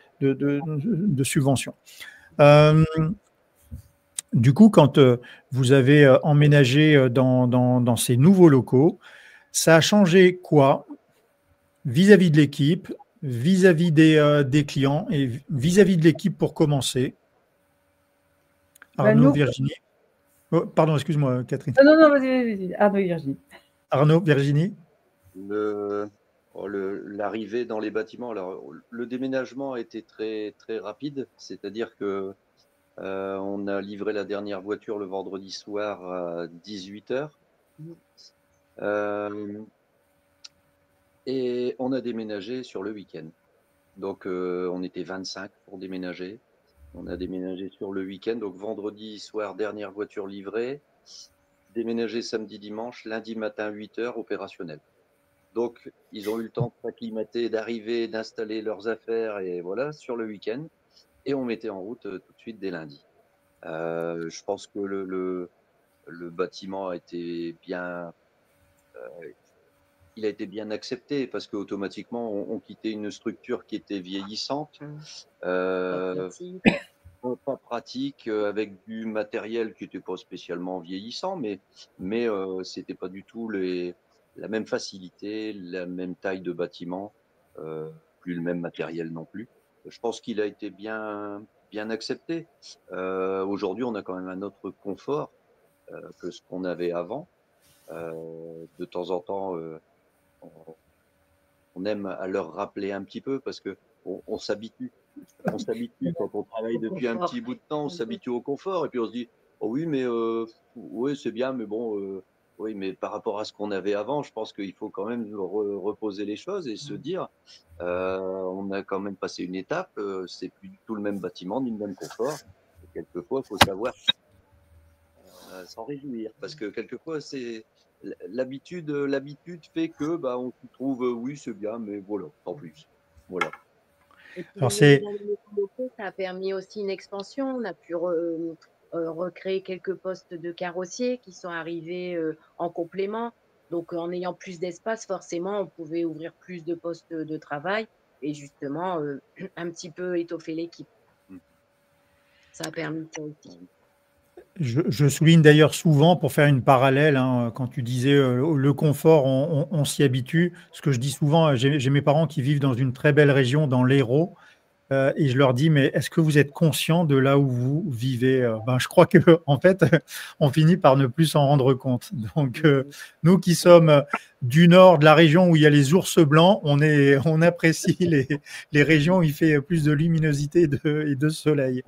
subventions. Du coup, quand vous avez emménagé dans ces nouveaux locaux, ça a changé quoi vis-à-vis de l'équipe, vis-à-vis des clients et vis-à-vis de l'équipe pour commencer? Ben, Arnaud, nous, Virginie. Oh, pardon, excuse-moi, Catherine. non, vas-y. Ah, oui, Virginie. Arnaud, Virginie. L'arrivée dans les bâtiments, alors le déménagement a été très très rapide, c'est-à-dire que on a livré la dernière voiture le vendredi soir à 18h. Et on a déménagé sur le week-end. Donc, on était 25 pour déménager. On a déménagé sur le week-end. Donc, vendredi soir, dernière voiture livrée. Déménager samedi, dimanche. Lundi matin, 8h, opérationnel. Donc, ils ont eu le temps de s'acclimater, d'arriver, d'installer leurs affaires et voilà, sur le week-end. Et on mettait en route tout de suite dès lundi. Je pense que le bâtiment a été bien, il a été bien accepté parce qu'automatiquement, on quittait une structure qui était vieillissante, pas pratique, avec du matériel qui n'était pas spécialement vieillissant, mais c'était pas du tout la même facilité, la même taille de bâtiment, plus le même matériel non plus. Je pense qu'il a été bien accepté. Aujourd'hui, on a quand même un autre confort que ce qu'on avait avant. De temps en temps, on aime à leur rappeler un petit peu parce que on s'habitue. On s'habitue quand on travaille depuis un petit bout de temps, on s'habitue au confort et puis on se dit oh oui mais oui c'est bien mais bon oui mais par rapport à ce qu'on avait avant, je pense qu'il faut quand même reposer les choses et se dire on a quand même passé une étape, c'est plus du tout le même bâtiment ni le même confort. Et quelquefois il faut savoir s'en réjouir parce que quelquefois c'est l'habitude fait que bah on se trouve oui c'est bien mais voilà sans plus voilà. Et puis, Alors, c'est ça a permis aussi une expansion. On a pu recréer quelques postes de carrossiers qui sont arrivés en complément. Donc, en ayant plus d'espace, forcément, on pouvait ouvrir plus de postes de travail et justement un petit peu étoffer l'équipe. Ça a permis ça aussi. Je souligne d'ailleurs souvent, pour faire une parallèle, hein, quand tu disais le confort, on s'y habitue. Ce que je dis souvent, j'ai mes parents qui vivent dans une très belle région, dans l'Hérault, et je leur dis, mais est-ce que vous êtes conscient de là où vous vivez? Ben, je crois que en fait, on finit par ne plus s'en rendre compte. Donc, nous qui sommes du nord de la région où il y a les ours blancs, on apprécie les régions où il fait plus de luminosité et de soleil.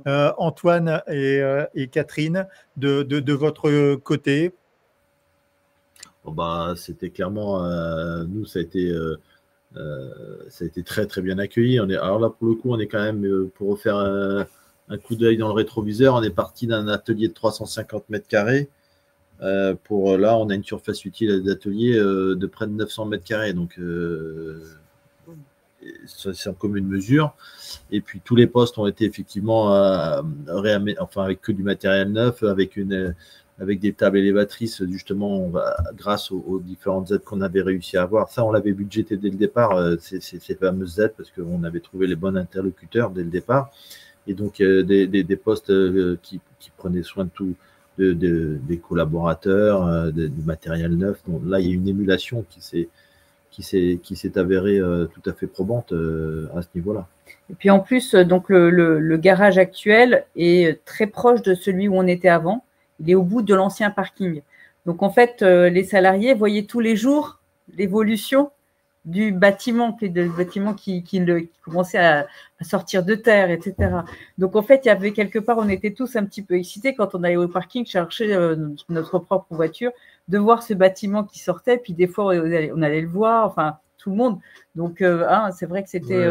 Antoine et Catherine, de votre côté? Bon, bah, c'était clairement, nous, ça a été très très bien accueilli. Alors là, pour le coup, on est quand même, pour refaire un coup d'œil dans le rétroviseur, on est parti d'un atelier de 350 mètres carrés. Pour là, on a une surface utile d'atelier de près de 900 mètres carrés. Donc, c'est en commune mesure. Et puis, tous les postes ont été effectivement avec que du matériel neuf, avec des tables élévatrices, justement, grâce aux différentes aides qu'on avait réussi à avoir. Ça, on l'avait budgété dès le départ, ces fameuses aides, parce qu'on avait trouvé les bons interlocuteurs dès le départ. Et donc, des postes qui prenaient soin de tout, des collaborateurs, du matériel neuf. Donc, là, il y a une émulation qui s'est avérée tout à fait probante à ce niveau-là. Et puis en plus, donc le garage actuel est très proche de celui où on était avant. Il est au bout de l'ancien parking. Donc en fait, les salariés voyaient tous les jours l'évolution du bâtiment qui commençait à sortir de terre, etc. Donc en fait, il y avait quelque part, on était tous un petit peu excités quand on allait au parking chercher notre propre voiture, de voir ce bâtiment qui sortait. Puis des fois, on allait le voir, enfin tout le monde. Donc c'est vrai que c'était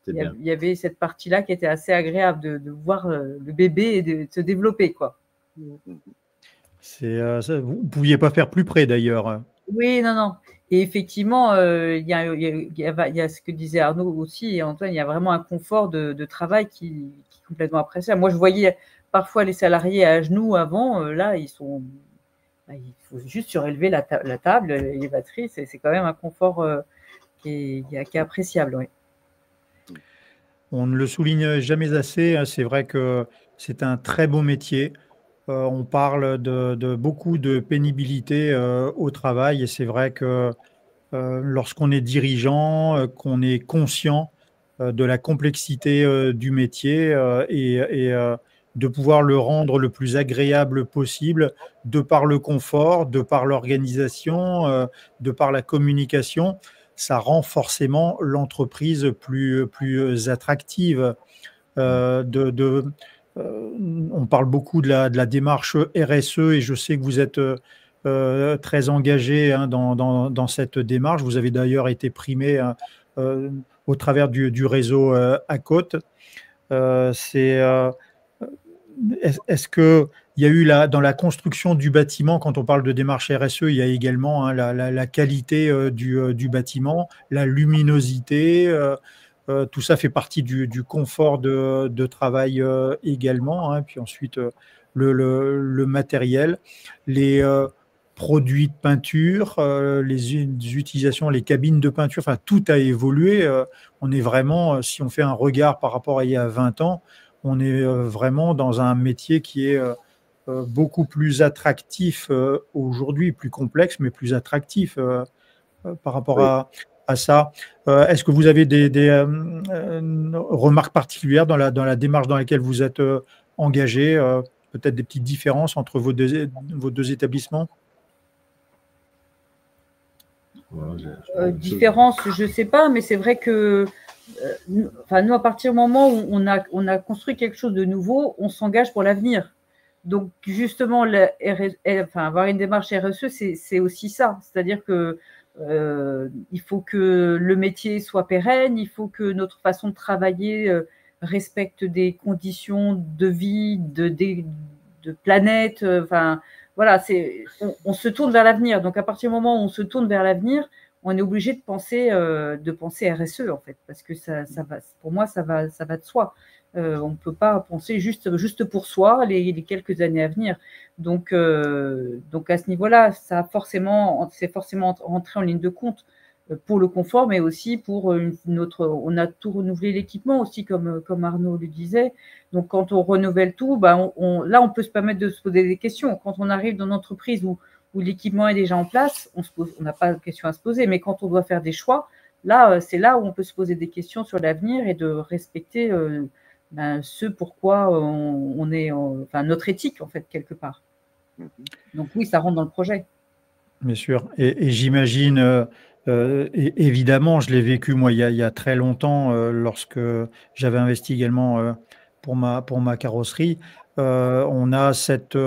il y avait cette partie-là qui était assez agréable de voir le bébé et de se développer, quoi. Vous ne pouviez pas faire plus près d'ailleurs. Oui, non. Et effectivement, il y a ce que disait Arnaud aussi et Antoine, il y a vraiment un confort de travail qui est complètement appréciable. Moi, je voyais parfois les salariés à genoux avant, là, il faut juste surélever la table, l'élévatrice, et c'est quand même un confort qui est appréciable, oui. On ne le souligne jamais assez, c'est vrai que c'est un très beau métier. On parle de beaucoup de pénibilité au travail et c'est vrai que lorsqu'on est dirigeant, qu'on est conscient de la complexité du métier et de pouvoir le rendre le plus agréable possible de par le confort, de par l'organisation, de par la communication, ça rend forcément l'entreprise plus attractive. On parle beaucoup de la démarche RSE et je sais que vous êtes très engagé dans cette démarche. Vous avez d'ailleurs été primé au travers du réseau ACOT. Est-ce qu'il y a eu dans la construction du bâtiment, quand on parle de démarche RSE, il y a également la qualité du bâtiment, la luminosité, tout ça fait partie du confort de travail également, puis ensuite le matériel, les produits de peinture, les utilisations, les cabines de peinture, enfin tout a évolué. On est vraiment, si on fait un regard par rapport à il y a 20 ans, on est vraiment dans un métier qui est beaucoup plus attractif aujourd'hui, plus complexe, mais plus attractif par rapport à ça. Est-ce que vous avez des remarques particulières dans la démarche dans laquelle vous êtes engagé, peut-être des petites différences entre vos deux établissements? Différence, je ne sais pas, mais c'est vrai que nous, à partir du moment où on a construit quelque chose de nouveau, on s'engage pour l'avenir. Donc, justement, avoir une démarche RSE, c'est aussi ça. C'est-à-dire que il faut que le métier soit pérenne, il faut que notre façon de travailler respecte des conditions de vie, de planète. Voilà, on se tourne vers l'avenir. Donc, à partir du moment où on se tourne vers l'avenir, on est obligé de penser RSE, en fait, parce que ça va, pour moi, ça va de soi. On ne peut pas penser juste pour soi les quelques années à venir. Donc à ce niveau-là, c'est forcément rentré en ligne de compte pour le confort, mais aussi pour on a tout renouvelé l'équipement aussi, comme Arnaud le disait. Donc, quand on renouvelle tout, là, on peut se permettre de se poser des questions. Quand on arrive dans une entreprise où l'équipement est déjà en place, on n'a pas de questions à se poser. Mais quand on doit faire des choix, là, c'est là où on peut se poser des questions sur l'avenir et de respecter ce pourquoi on est, notre éthique, en fait, quelque part. Donc oui, ça rentre dans le projet. Bien sûr. Et j'imagine, évidemment, je l'ai vécu moi il y a très longtemps lorsque j'avais investi également pour ma carrosserie. On a cette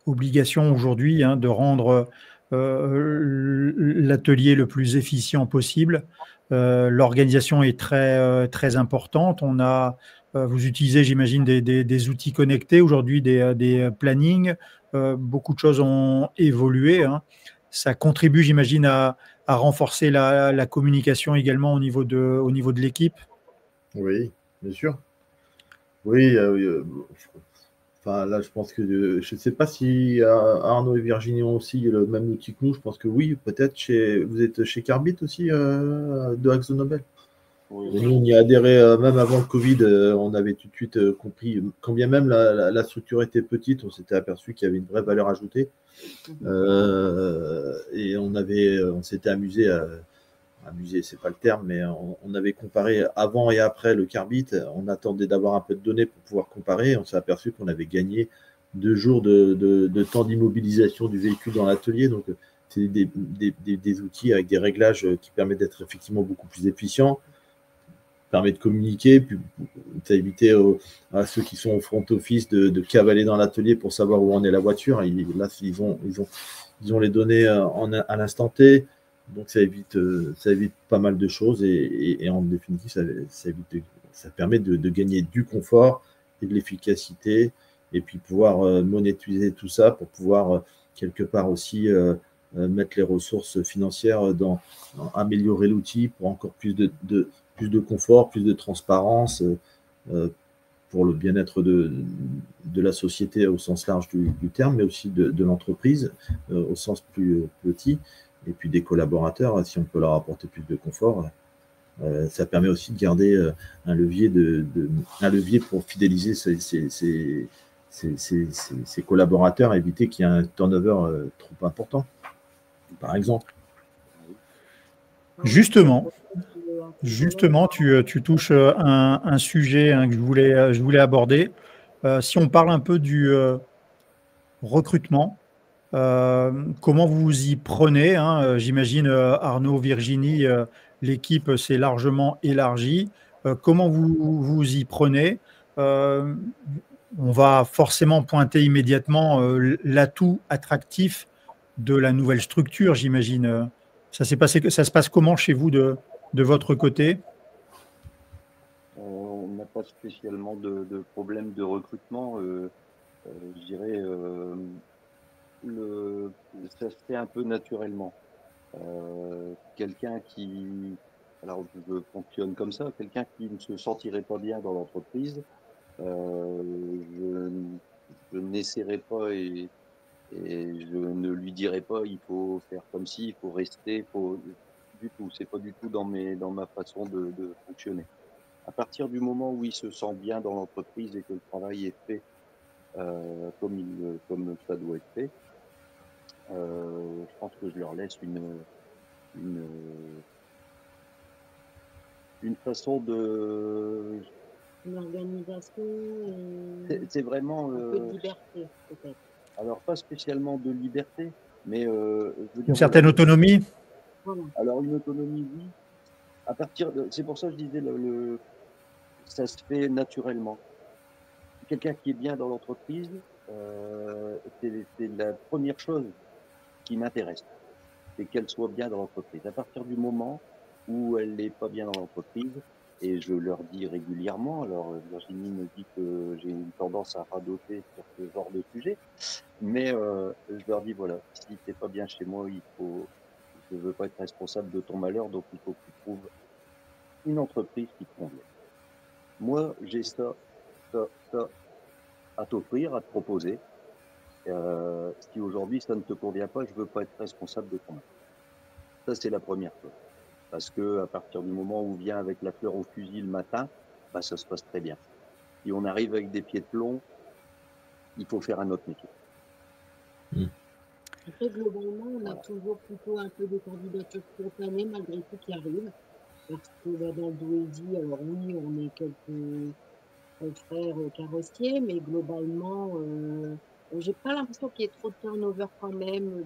obligation aujourd'hui de rendre l'atelier le plus efficient possible. L'organisation est très importante. Vous utilisez, j'imagine, des outils connectés aujourd'hui, des plannings. Beaucoup de choses ont évolué. Ça contribue, j'imagine, à renforcer la communication également au niveau de l'équipe. Oui, bien sûr. Oui, là, je pense que je ne sais pas si Arnaud et Virginie ont aussi le même outil que nous. Je pense que oui, peut-être. Vous êtes chez Carbit aussi, de AkzoNobel. Oui. Nous, on y a adhéré même avant le Covid. On avait tout de suite compris, quand bien même la structure était petite, on s'était aperçu qu'il y avait une vraie valeur ajoutée. Et on s'était amusé c'est pas le terme, mais on avait comparé avant et après le Carbit. On attendait d'avoir un peu de données pour pouvoir comparer. On s'est aperçu qu'on avait gagné 2 jours de temps d'immobilisation du véhicule dans l'atelier. Donc, c'est des outils avec des réglages qui permettent d'être effectivement beaucoup plus efficients, permet de communiquer, puis ça éviter à ceux qui sont au front office de cavaler dans l'atelier pour savoir où en est la voiture. Là, ils ont les données à l'instant T. Donc, ça évite pas mal de choses et en définitive, ça permet de gagner du confort et de l'efficacité et puis pouvoir monétiser tout ça pour pouvoir quelque part aussi mettre les ressources financières dans améliorer l'outil pour encore plus de confort, plus de transparence pour le bien-être de la société au sens large du terme, mais aussi de l'entreprise au sens plus petit. Et puis des collaborateurs, si on peut leur apporter plus de confort, ça permet aussi de garder un levier pour fidéliser ses collaborateurs, éviter qu'il y ait un turnover trop important, par exemple. Justement, tu touches un sujet que je voulais aborder. Si on parle un peu du recrutement, comment vous vous y prenez, j'imagine, Arnaud, Virginie, l'équipe s'est largement élargie. Comment vous vous y prenez? On va forcément pointer immédiatement l'atout attractif de la nouvelle structure, j'imagine. Ça se passe comment chez vous de votre côté? On n'a pas spécialement de problème de recrutement. Je dirais, ça se fait un peu naturellement. Quelqu'un qui, alors je fonctionne comme ça, quelqu'un qui ne se sentirait pas bien dans l'entreprise, je n'essaierai pas et je ne lui dirai pas il faut faire comme ci, il faut rester, du tout. C'est pas du tout dans ma façon de fonctionner. À partir du moment où il se sent bien dans l'entreprise et que le travail est fait comme ça doit être fait, je pense que je leur laisse une façon de. Une organisation C'est vraiment. un peu de liberté, peut-être. Alors, pas spécialement de liberté, mais je veux Une dire, certaine autonomie? Voilà. Alors, une autonomie, oui. C'est pour ça que je disais, ça se fait naturellement. Quelqu'un qui est bien dans l'entreprise, c'est la première chose qui m'intéresse, c'est qu'elle soit bien dans l'entreprise. À partir du moment où elle n'est pas bien dans l'entreprise, et je leur dis régulièrement, alors Virginie me dit que j'ai une tendance à radoter sur ce genre de sujet, mais je leur dis voilà, si t'es pas bien chez moi, je veux pas être responsable de ton malheur, donc il faut que tu trouves une entreprise qui te convienne. Moi, j'ai ça à t'offrir, à te proposer. Si aujourd'hui ça ne te convient pas, je veux pas être responsable de ton malheur. Ça, c'est la première chose. Parce que à partir du moment où on vient avec la fleur au fusil le matin, bah, ça se passe très bien. Si on arrive avec des pieds de plomb, il faut faire un autre métier. Après, globalement, on a toujours plutôt un peu de candidatures spontanées malgré tout qui arrivent. Parce que dans le Douaisis, alors oui, on est quelques confrères carrossiers, mais globalement, j'ai pas l'impression qu'il y ait trop de turnover quand même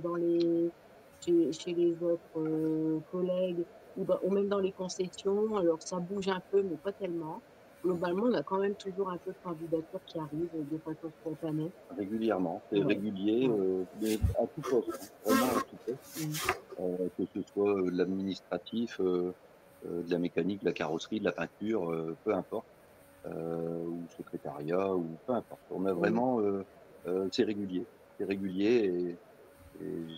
chez les autres collègues ou même dans les concessions. Alors ça bouge un peu, mais pas tellement. Globalement, on a quand même toujours un peu de candidatures qui arrivent de façon spontanée. Régulièrement, c'est régulier, mais à tout poste, vraiment à tout poste. Que ce soit de l'administratif, de la mécanique, de la carrosserie, de la peinture, peu importe, ou secrétariat, ou peu importe. On a vraiment, c'est régulier et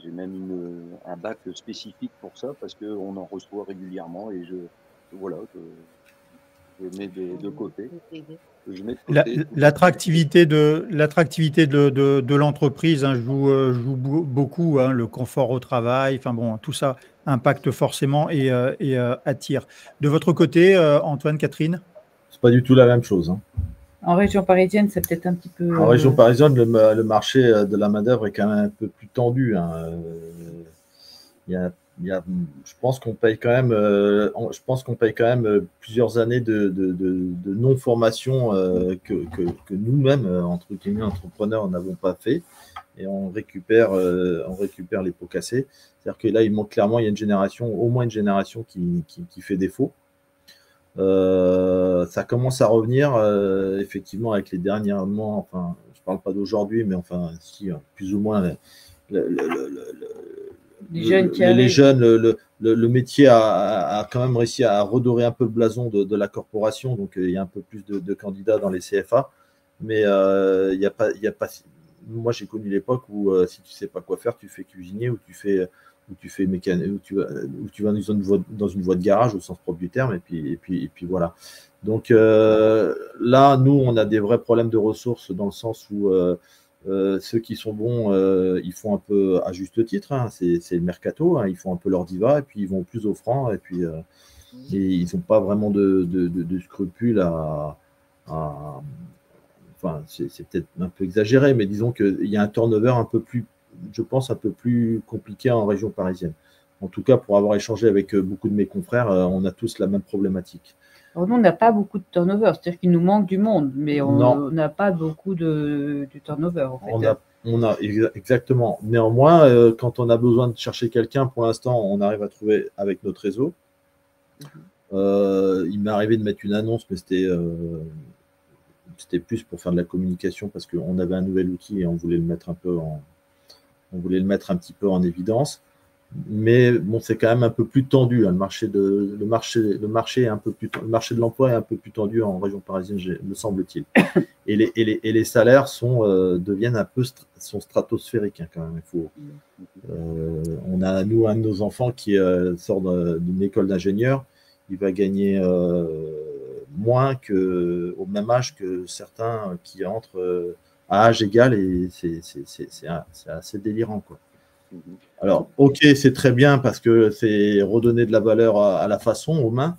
j'ai même un bac spécifique pour ça parce qu'on en reçoit régulièrement et je mets de côté. Je mets de côté L'attractivité de l'entreprise joue beaucoup, hein, le confort au travail, enfin bon, tout ça impacte forcément et attire. De votre côté, Antoine, Catherine? C'est pas du tout la même chose. Hein. En région parisienne, c'est peut-être un petit peu. En région parisienne, le marché de la main-d'œuvre est quand même un peu plus tendu. Hein. Je pense qu'on paye quand même, plusieurs années de non-formation que nous-mêmes, entre guillemets, entrepreneurs, n'avons pas fait. Et on récupère les pots cassés. C'est-à-dire que là, il manque clairement, il y a au moins une génération qui fait défaut. Ça commence à revenir, effectivement, avec les dernièrement, enfin, je ne parle pas d'aujourd'hui, mais enfin, si, plus ou moins, les jeunes, le métier a quand même réussi à redorer un peu le blason de la corporation, donc il y a un peu plus de candidats dans les CFA, mais il n'y a pas, moi j'ai connu l'époque où si tu ne sais pas quoi faire, tu fais cuisinier ou tu fais mécanique, ou tu vas dans une voie de garage au sens propre du terme, et puis voilà. Donc là, nous, on a des vrais problèmes de ressources dans le sens où ceux qui sont bons, ils font un peu à juste titre, hein, c'est le mercato, hein, ils font un peu leur diva et puis ils vont plus offrant et puis et ils n'ont pas vraiment de scrupules enfin, c'est peut-être un peu exagéré, mais disons qu'il y a un turnover un peu plus, je pense, un peu plus compliqué en région parisienne. En tout cas, pour avoir échangé avec beaucoup de mes confrères, on a tous la même problématique. Alors nous, on n'a pas beaucoup de turnover, c'est-à-dire qu'il nous manque du monde, mais on n'a pas beaucoup de turnover. En fait. On a exactement. Néanmoins, quand on a besoin de chercher quelqu'un, pour l'instant, on arrive à trouver avec notre réseau. Il m'est arrivé de mettre une annonce, mais c'était plus pour faire de la communication parce qu'on avait un nouvel outil et on voulait le mettre un peu On voulait le mettre un petit peu en évidence. Mais bon, c'est quand même un peu plus tendu. Hein. Le marché de l'emploi est un peu plus tendu en région parisienne, me semble-t-il. Et les salaires deviennent sont stratosphériques, hein, quand même. On a, nous, un de nos enfants qui sort d'une école d'ingénieur. Il va gagner moins au même âge que certains qui entrent à âge égal, et c'est assez délirant, quoi. Alors, ok, c'est très bien parce que c'est redonner de la valeur à la façon, aux mains,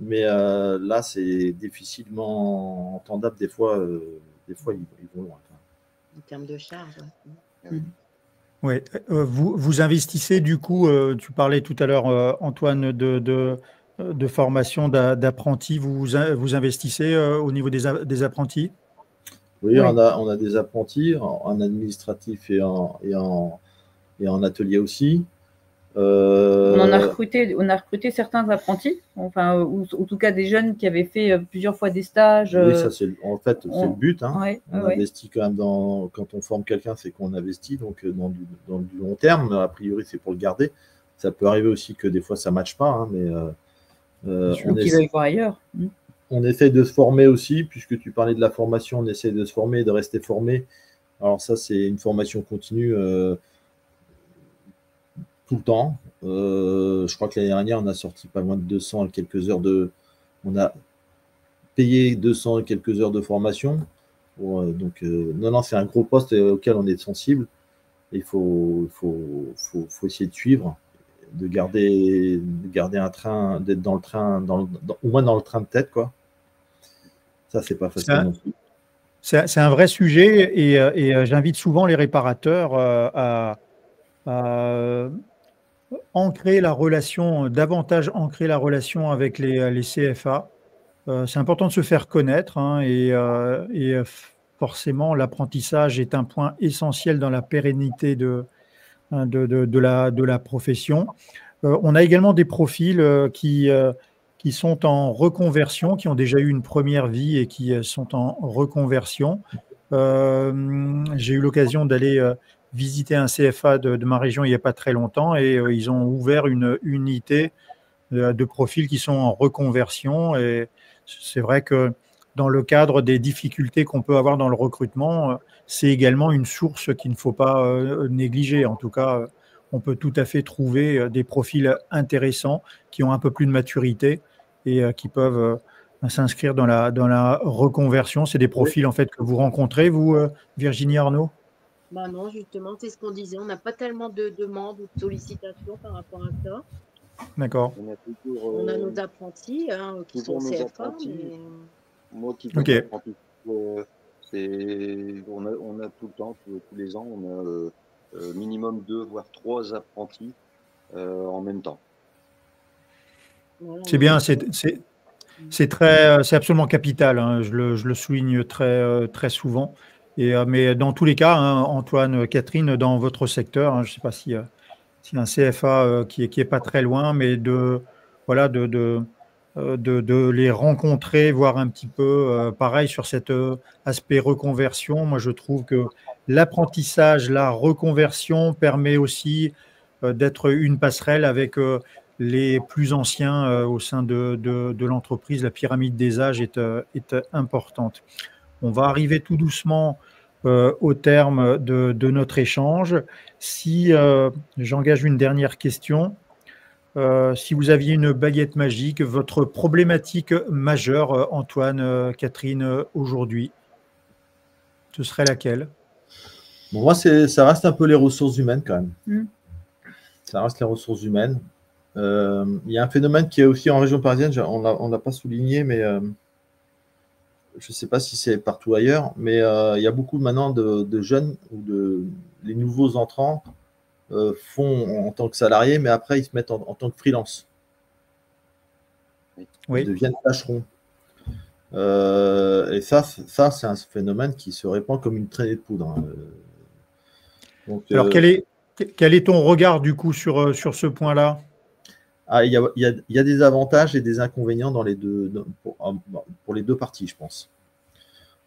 mais là, c'est difficilement entendable. Des fois, ils vont loin. En termes de charge. Oui. Vous investissez, du coup, tu parlais tout à l'heure, Antoine, de formation d'apprentis. Vous investissez au niveau des apprentis? Oui, on a des apprentis en administratif et en atelier aussi. On a recruté certains apprentis, enfin, ou en tout cas des jeunes qui avaient fait plusieurs fois des stages. Oui, ça c'est le but. Hein. Ouais, on investit quand même quand on forme quelqu'un, c'est qu'on investit donc dans du long terme. A priori, c'est pour le garder. Ça peut arriver aussi que des fois ça ne matche pas, hein, mais on essaye de se former aussi, puisque tu parlais de la formation, on essaye de se former et de rester formé. Alors ça, c'est une formation continue tout le temps. Je crois que l'année dernière, on a sorti pas loin de 200 et quelques heures on a payé 200 et quelques heures de formation. Non, c'est un gros poste auquel on est sensible. Il faut essayer de suivre, de garder un train, d'être dans le train, au moins dans le train de tête, quoi. Ça, c'est pas facile non plus. C'est un vrai sujet, et j'invite souvent les réparateurs à davantage ancrer la relation avec les CFA. C'est important de se faire connaître, hein, et forcément, l'apprentissage est un point essentiel dans la pérennité de la profession. On a également des profils qui sont en reconversion, qui ont déjà eu une première vie et qui sont en reconversion. J'ai eu l'occasion d'aller visiter un CFA de ma région il n'y a pas très longtemps, et ils ont ouvert une unité de profils qui sont en reconversion. Et c'est vrai que dans le cadre des difficultés qu'on peut avoir dans le recrutement, c'est également une source qu'il ne faut pas négliger. En tout cas, on peut tout à fait trouver des profils intéressants qui ont un peu plus de maturité et qui peuvent s'inscrire dans la reconversion. C'est des profils en fait que vous rencontrez, vous, Virginie Arnaud? Bah non, justement, c'est ce qu'on disait. On n'a pas tellement de demandes ou de sollicitations par rapport à ça. D'accord. On a nos apprentis qui sont CFA. Mais... Moi qui donne l'apprenti, on a tout le temps, tous les ans, on a minimum 2 voire 3 apprentis en même temps. C'est bien, c'est absolument capital, hein, je le souligne très souvent. Mais dans tous les cas, hein, Antoine, Catherine, dans votre secteur, hein, je ne sais pas si un CFA qui est pas très loin, mais de les rencontrer, voir un petit peu, pareil sur cet aspect reconversion. Moi, je trouve que l'apprentissage, la reconversion permet aussi d'être une passerelle avec les plus anciens au sein de l'entreprise. La pyramide des âges est importante. On va arriver tout doucement au terme de notre échange. Si j'engage une dernière question, si vous aviez une baguette magique, votre problématique majeure, Antoine, Catherine, aujourd'hui, ce serait laquelle? Bon, moi, ça reste un peu les ressources humaines quand même. Ça reste les ressources humaines. Il y a un phénomène qui est aussi en région parisienne, on ne l'a pas souligné, mais je ne sais pas si c'est partout ailleurs, mais il y a beaucoup maintenant de jeunes ou les nouveaux entrants font en tant que salariés, mais après ils se mettent en tant que freelance. Oui. Ils deviennent tâcherons. Et ça c'est un phénomène qui se répand comme une traînée de poudre. Hein. Donc, alors, quel est ton regard du coup sur ce point-là? Il y a des avantages et des inconvénients pour les deux parties, je pense.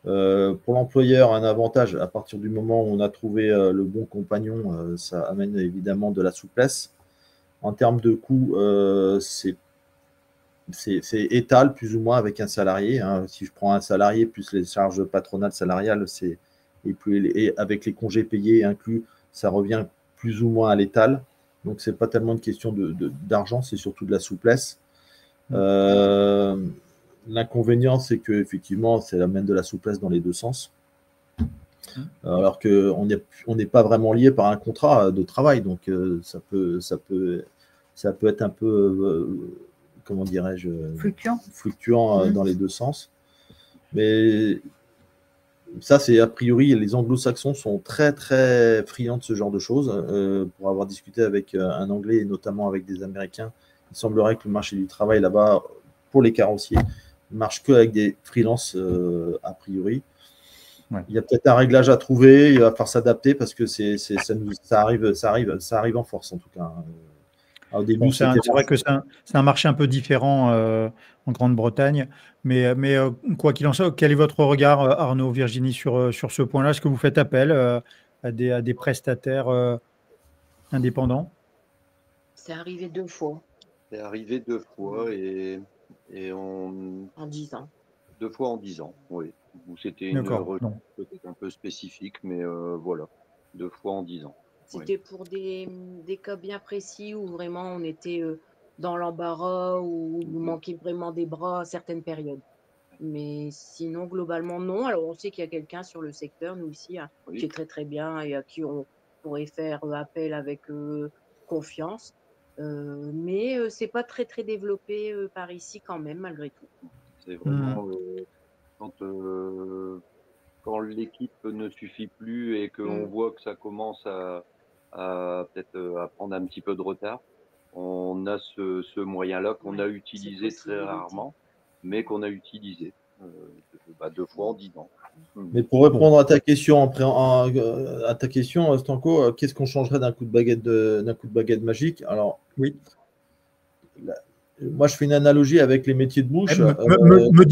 Pour l'employeur, un avantage, à partir du moment où on a trouvé le bon compagnon, ça amène évidemment de la souplesse. En termes de coûts, c'est étal plus ou moins avec un salarié. Hein. Si je prends un salarié plus les charges patronales salariales, et avec les congés payés inclus, ça revient plus ou moins à l'étal. Donc, ce n'est pas tellement une question d'argent, c'est surtout de la souplesse. L'inconvénient, c'est qu'effectivement, ça amène de la souplesse dans les deux sens. Alors qu'on n'est pas vraiment lié par un contrat de travail. Donc, ça peut être un peu, comment dirais-je, fluctuant dans les deux sens. Mais ça, c'est a priori, les anglo-saxons sont très, très friands de ce genre de choses. Pour avoir discuté avec un Anglais et notamment avec des Américains, il semblerait que le marché du travail là-bas, pour les carrossiers, ne marche qu'avec des freelances a priori. Ouais. Il y a peut-être un réglage à trouver, il va falloir s'adapter parce que ça arrive en force en tout cas. Au début, c'est vrai que c'est un marché un peu différent en Grande-Bretagne, mais quoi qu'il en soit, quel est votre regard, Arnaud, Virginie, sur ce point-là? Est-ce que vous faites appel à des prestataires indépendants? C'est arrivé 2 fois. C'est arrivé 2 fois en 10 ans. 2 fois en 10 ans, oui. C'était une recherche peut-être un peu spécifique, mais voilà, 2 fois en 10 ans. C'était pour des cas bien précis où vraiment on était dans l'embarras, où il nous manquait vraiment des bras à certaines périodes. Mais sinon, globalement, non. Alors, on sait qu'il y a quelqu'un sur le secteur, nous ici, qui est très très bien et à qui on pourrait faire appel avec confiance. Mais c'est pas très très développé par ici quand même, malgré tout. C'est vraiment quand l'équipe ne suffit plus et qu'on voit que ça commence à peut-être à prendre un petit peu de retard, on a ce moyen-là qu'on a utilisé très rarement, mais qu'on a utilisé 2 fois en 10 ans. Mais pour répondre à ta question, Stanko, qu'est-ce qu'on changerait d'un coup de baguette magique? Alors, oui. Moi, je fais une analogie avec les métiers de bouche. Me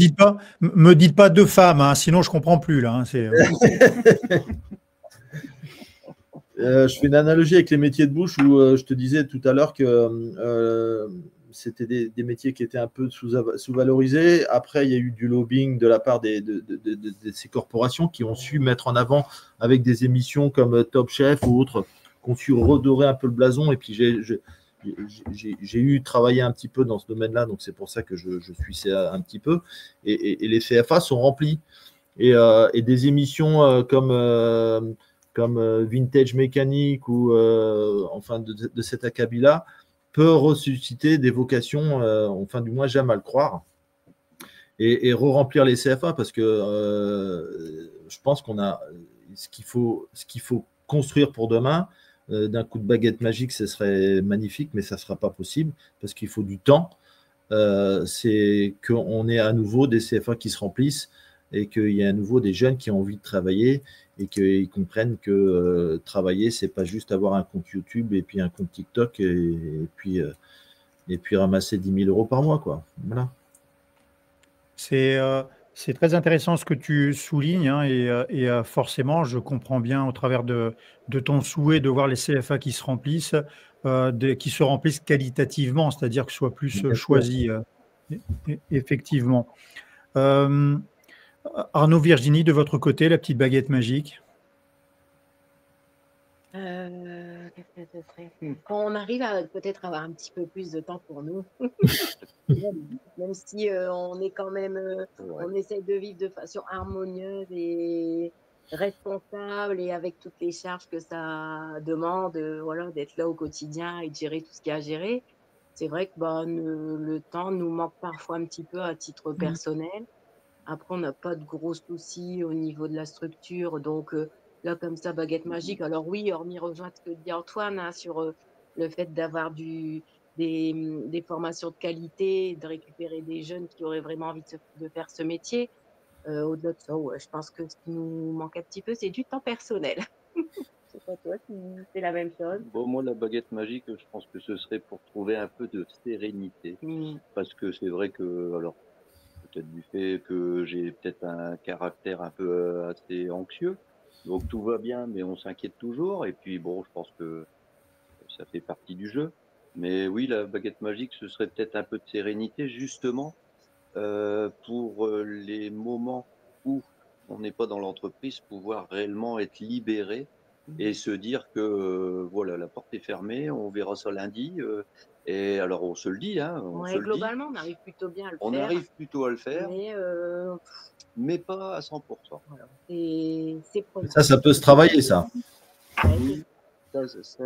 dites pas deux femmes, hein, sinon je comprends plus là. Hein, je fais une analogie avec les métiers de bouche où je te disais tout à l'heure que c'était des métiers qui étaient un peu sous-valorisés. Après, il y a eu du lobbying de la part de ces corporations qui ont su mettre en avant avec des émissions comme Top Chef ou autres, qui ont su redorer un peu le blason. Et puis, j'ai eu travaillé un petit peu dans ce domaine-là, donc c'est pour ça que je suis CA un petit peu. Et les CFA sont remplis. Et des émissions comme Vintage Mécanique ou enfin de cet acabit-là peut ressusciter des vocations, enfin du moins j'aime à le croire, et re-remplir les CFA parce que je pense qu'on a ce qu'il faut construire pour demain. D'un coup de baguette magique, ce serait magnifique, mais ça ne sera pas possible parce qu'il faut du temps. C'est qu'on ait à nouveau des CFA qui se remplissent et qu'il y ait à nouveau des jeunes qui ont envie de travailler et qu'ils comprennent que travailler, c'est pas juste avoir un compte YouTube et puis un compte TikTok et puis ramasser 10 000 € par mois, quoi. Voilà. C'est très intéressant ce que tu soulignes hein, et forcément, je comprends bien au travers de ton souhait de voir les CFA qui se remplissent, qui se remplissent qualitativement, c'est-à-dire que ce soit plus choisi, effectivement. Arnaud, Virginie, de votre côté, la petite baguette magique? Qu'est-ce que ce serait? Quand on arrive à peut-être avoir un petit peu plus de temps pour nous, même si on est quand même, on essaye de vivre de façon harmonieuse et responsable et avec toutes les charges que ça demande, voilà, d'être là au quotidien et de gérer tout ce qu'il y a à gérer. C'est vrai que le temps nous manque parfois un petit peu à titre personnel. Après, on n'a pas de gros soucis au niveau de la structure. Donc, là, comme ça, baguette magique. Alors oui, hormis rejoindre ce que dit Antoine hein, sur le fait d'avoir des formations de qualité, de récupérer des jeunes qui auraient vraiment envie de faire ce métier. Au-delà de ça, ouais, je pense que ce qui nous manque un petit peu, c'est du temps personnel. Je sais pas toi si c'est la même chose. Bon, moi, la baguette magique, je pense que ce serait pour trouver un peu de sérénité. Parce que c'est vrai que, alors, peut-être du fait que j'ai peut-être un caractère un peu assez anxieux. Donc tout va bien, mais on s'inquiète toujours. Et puis bon, je pense que ça fait partie du jeu. Mais oui, la baguette magique, ce serait peut-être un peu de sérénité, justement, pour les moments où on n'est pas dans l'entreprise, pouvoir réellement être libéré et se dire que voilà, la porte est fermée, on verra ça lundi. Et alors on se le dit, hein, on se le dit. Globalement, on arrive plutôt bien à le On faire. arrive plutôt à le faire, Mais pas à 100%. voilà, c'est prenant. Ça peut se travailler, ça. Oui, ça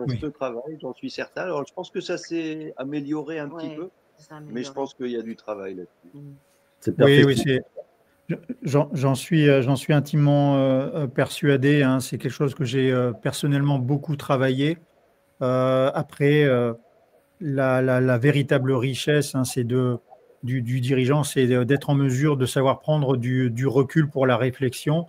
Oui. se travaille, j'en suis certain. Alors je pense que ça s'est amélioré un petit peu, mais je pense qu'il y a du travail là-dessus. C'est Oui, perfect. j'en suis intimement persuadé, hein. C'est quelque chose que j'ai personnellement beaucoup travaillé. Après, la véritable richesse, hein, du dirigeant, c'est d'être en mesure de savoir prendre du recul pour la réflexion.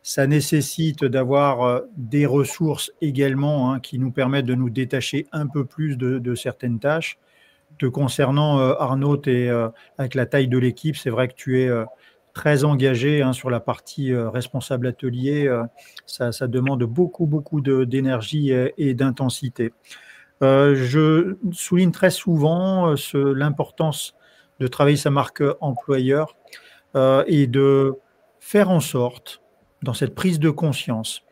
Ça nécessite d'avoir des ressources également, hein, qui nous permettent de nous détacher un peu plus de certaines tâches. Te concernant, Arnaud, avec la taille de l'équipe, c'est vrai que tu es très engagé, hein, sur la partie responsable atelier. Ça demande beaucoup d'énergie et d'intensité. Je souligne très souvent l'importance de travailler sa marque employeur et de faire en sorte, dans cette prise de conscience,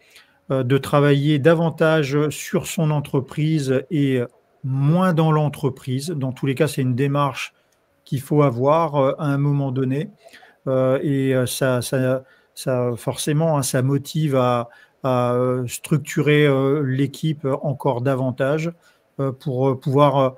de travailler davantage sur son entreprise et moins dans l'entreprise. Dans tous les cas, c'est une démarche qu'il faut avoir à un moment donné. Et ça forcément, hein, ça motive à structurer l'équipe encore davantage pour pouvoir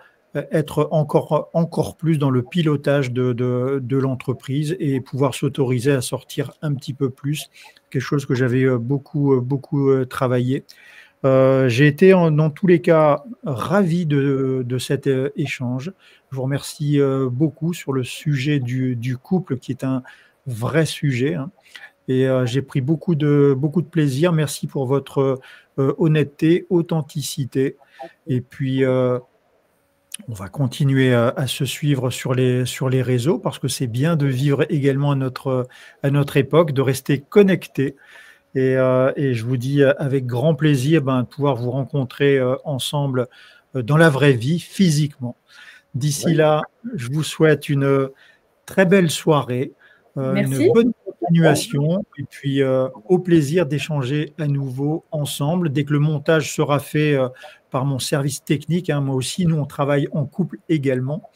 être encore plus dans le pilotage de l'entreprise et pouvoir s'autoriser à sortir un petit peu plus, quelque chose que j'avais beaucoup travaillé. J'ai été dans tous les cas ravi de cet échange. Je vous remercie beaucoup sur le sujet du couple qui est un vrai sujet, hein. Et j'ai pris beaucoup de plaisir. Merci pour votre honnêteté, authenticité. Et puis, on va continuer à se suivre sur les réseaux parce que c'est bien de vivre également à notre époque, de rester connecté. Et je vous dis avec grand plaisir de pouvoir vous rencontrer ensemble dans la vraie vie, physiquement. D'ici là, je vous souhaite une très belle soirée, une bonne continuation et puis au plaisir d'échanger à nouveau ensemble. Dès que le montage sera fait par mon service technique, hein, moi aussi, nous on travaille en couple également.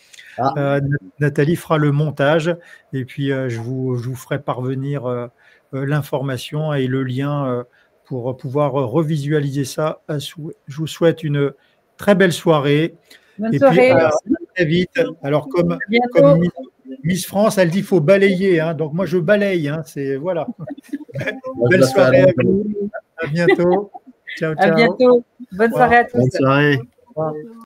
Nathalie fera le montage et puis je vous ferai parvenir l'information et le lien pour pouvoir revisualiser ça à souhait. Je vous souhaite une très belle soirée. Bonne et soirée. Puis, à très vite. Alors, comme Miss France, elle dit qu'il faut balayer. Hein, donc, moi, je balaye. Hein, voilà. Belle soirée à vous. À bientôt. Ciao, ciao. À bientôt. Bonne soirée à tous. Bonne soirée. Au revoir.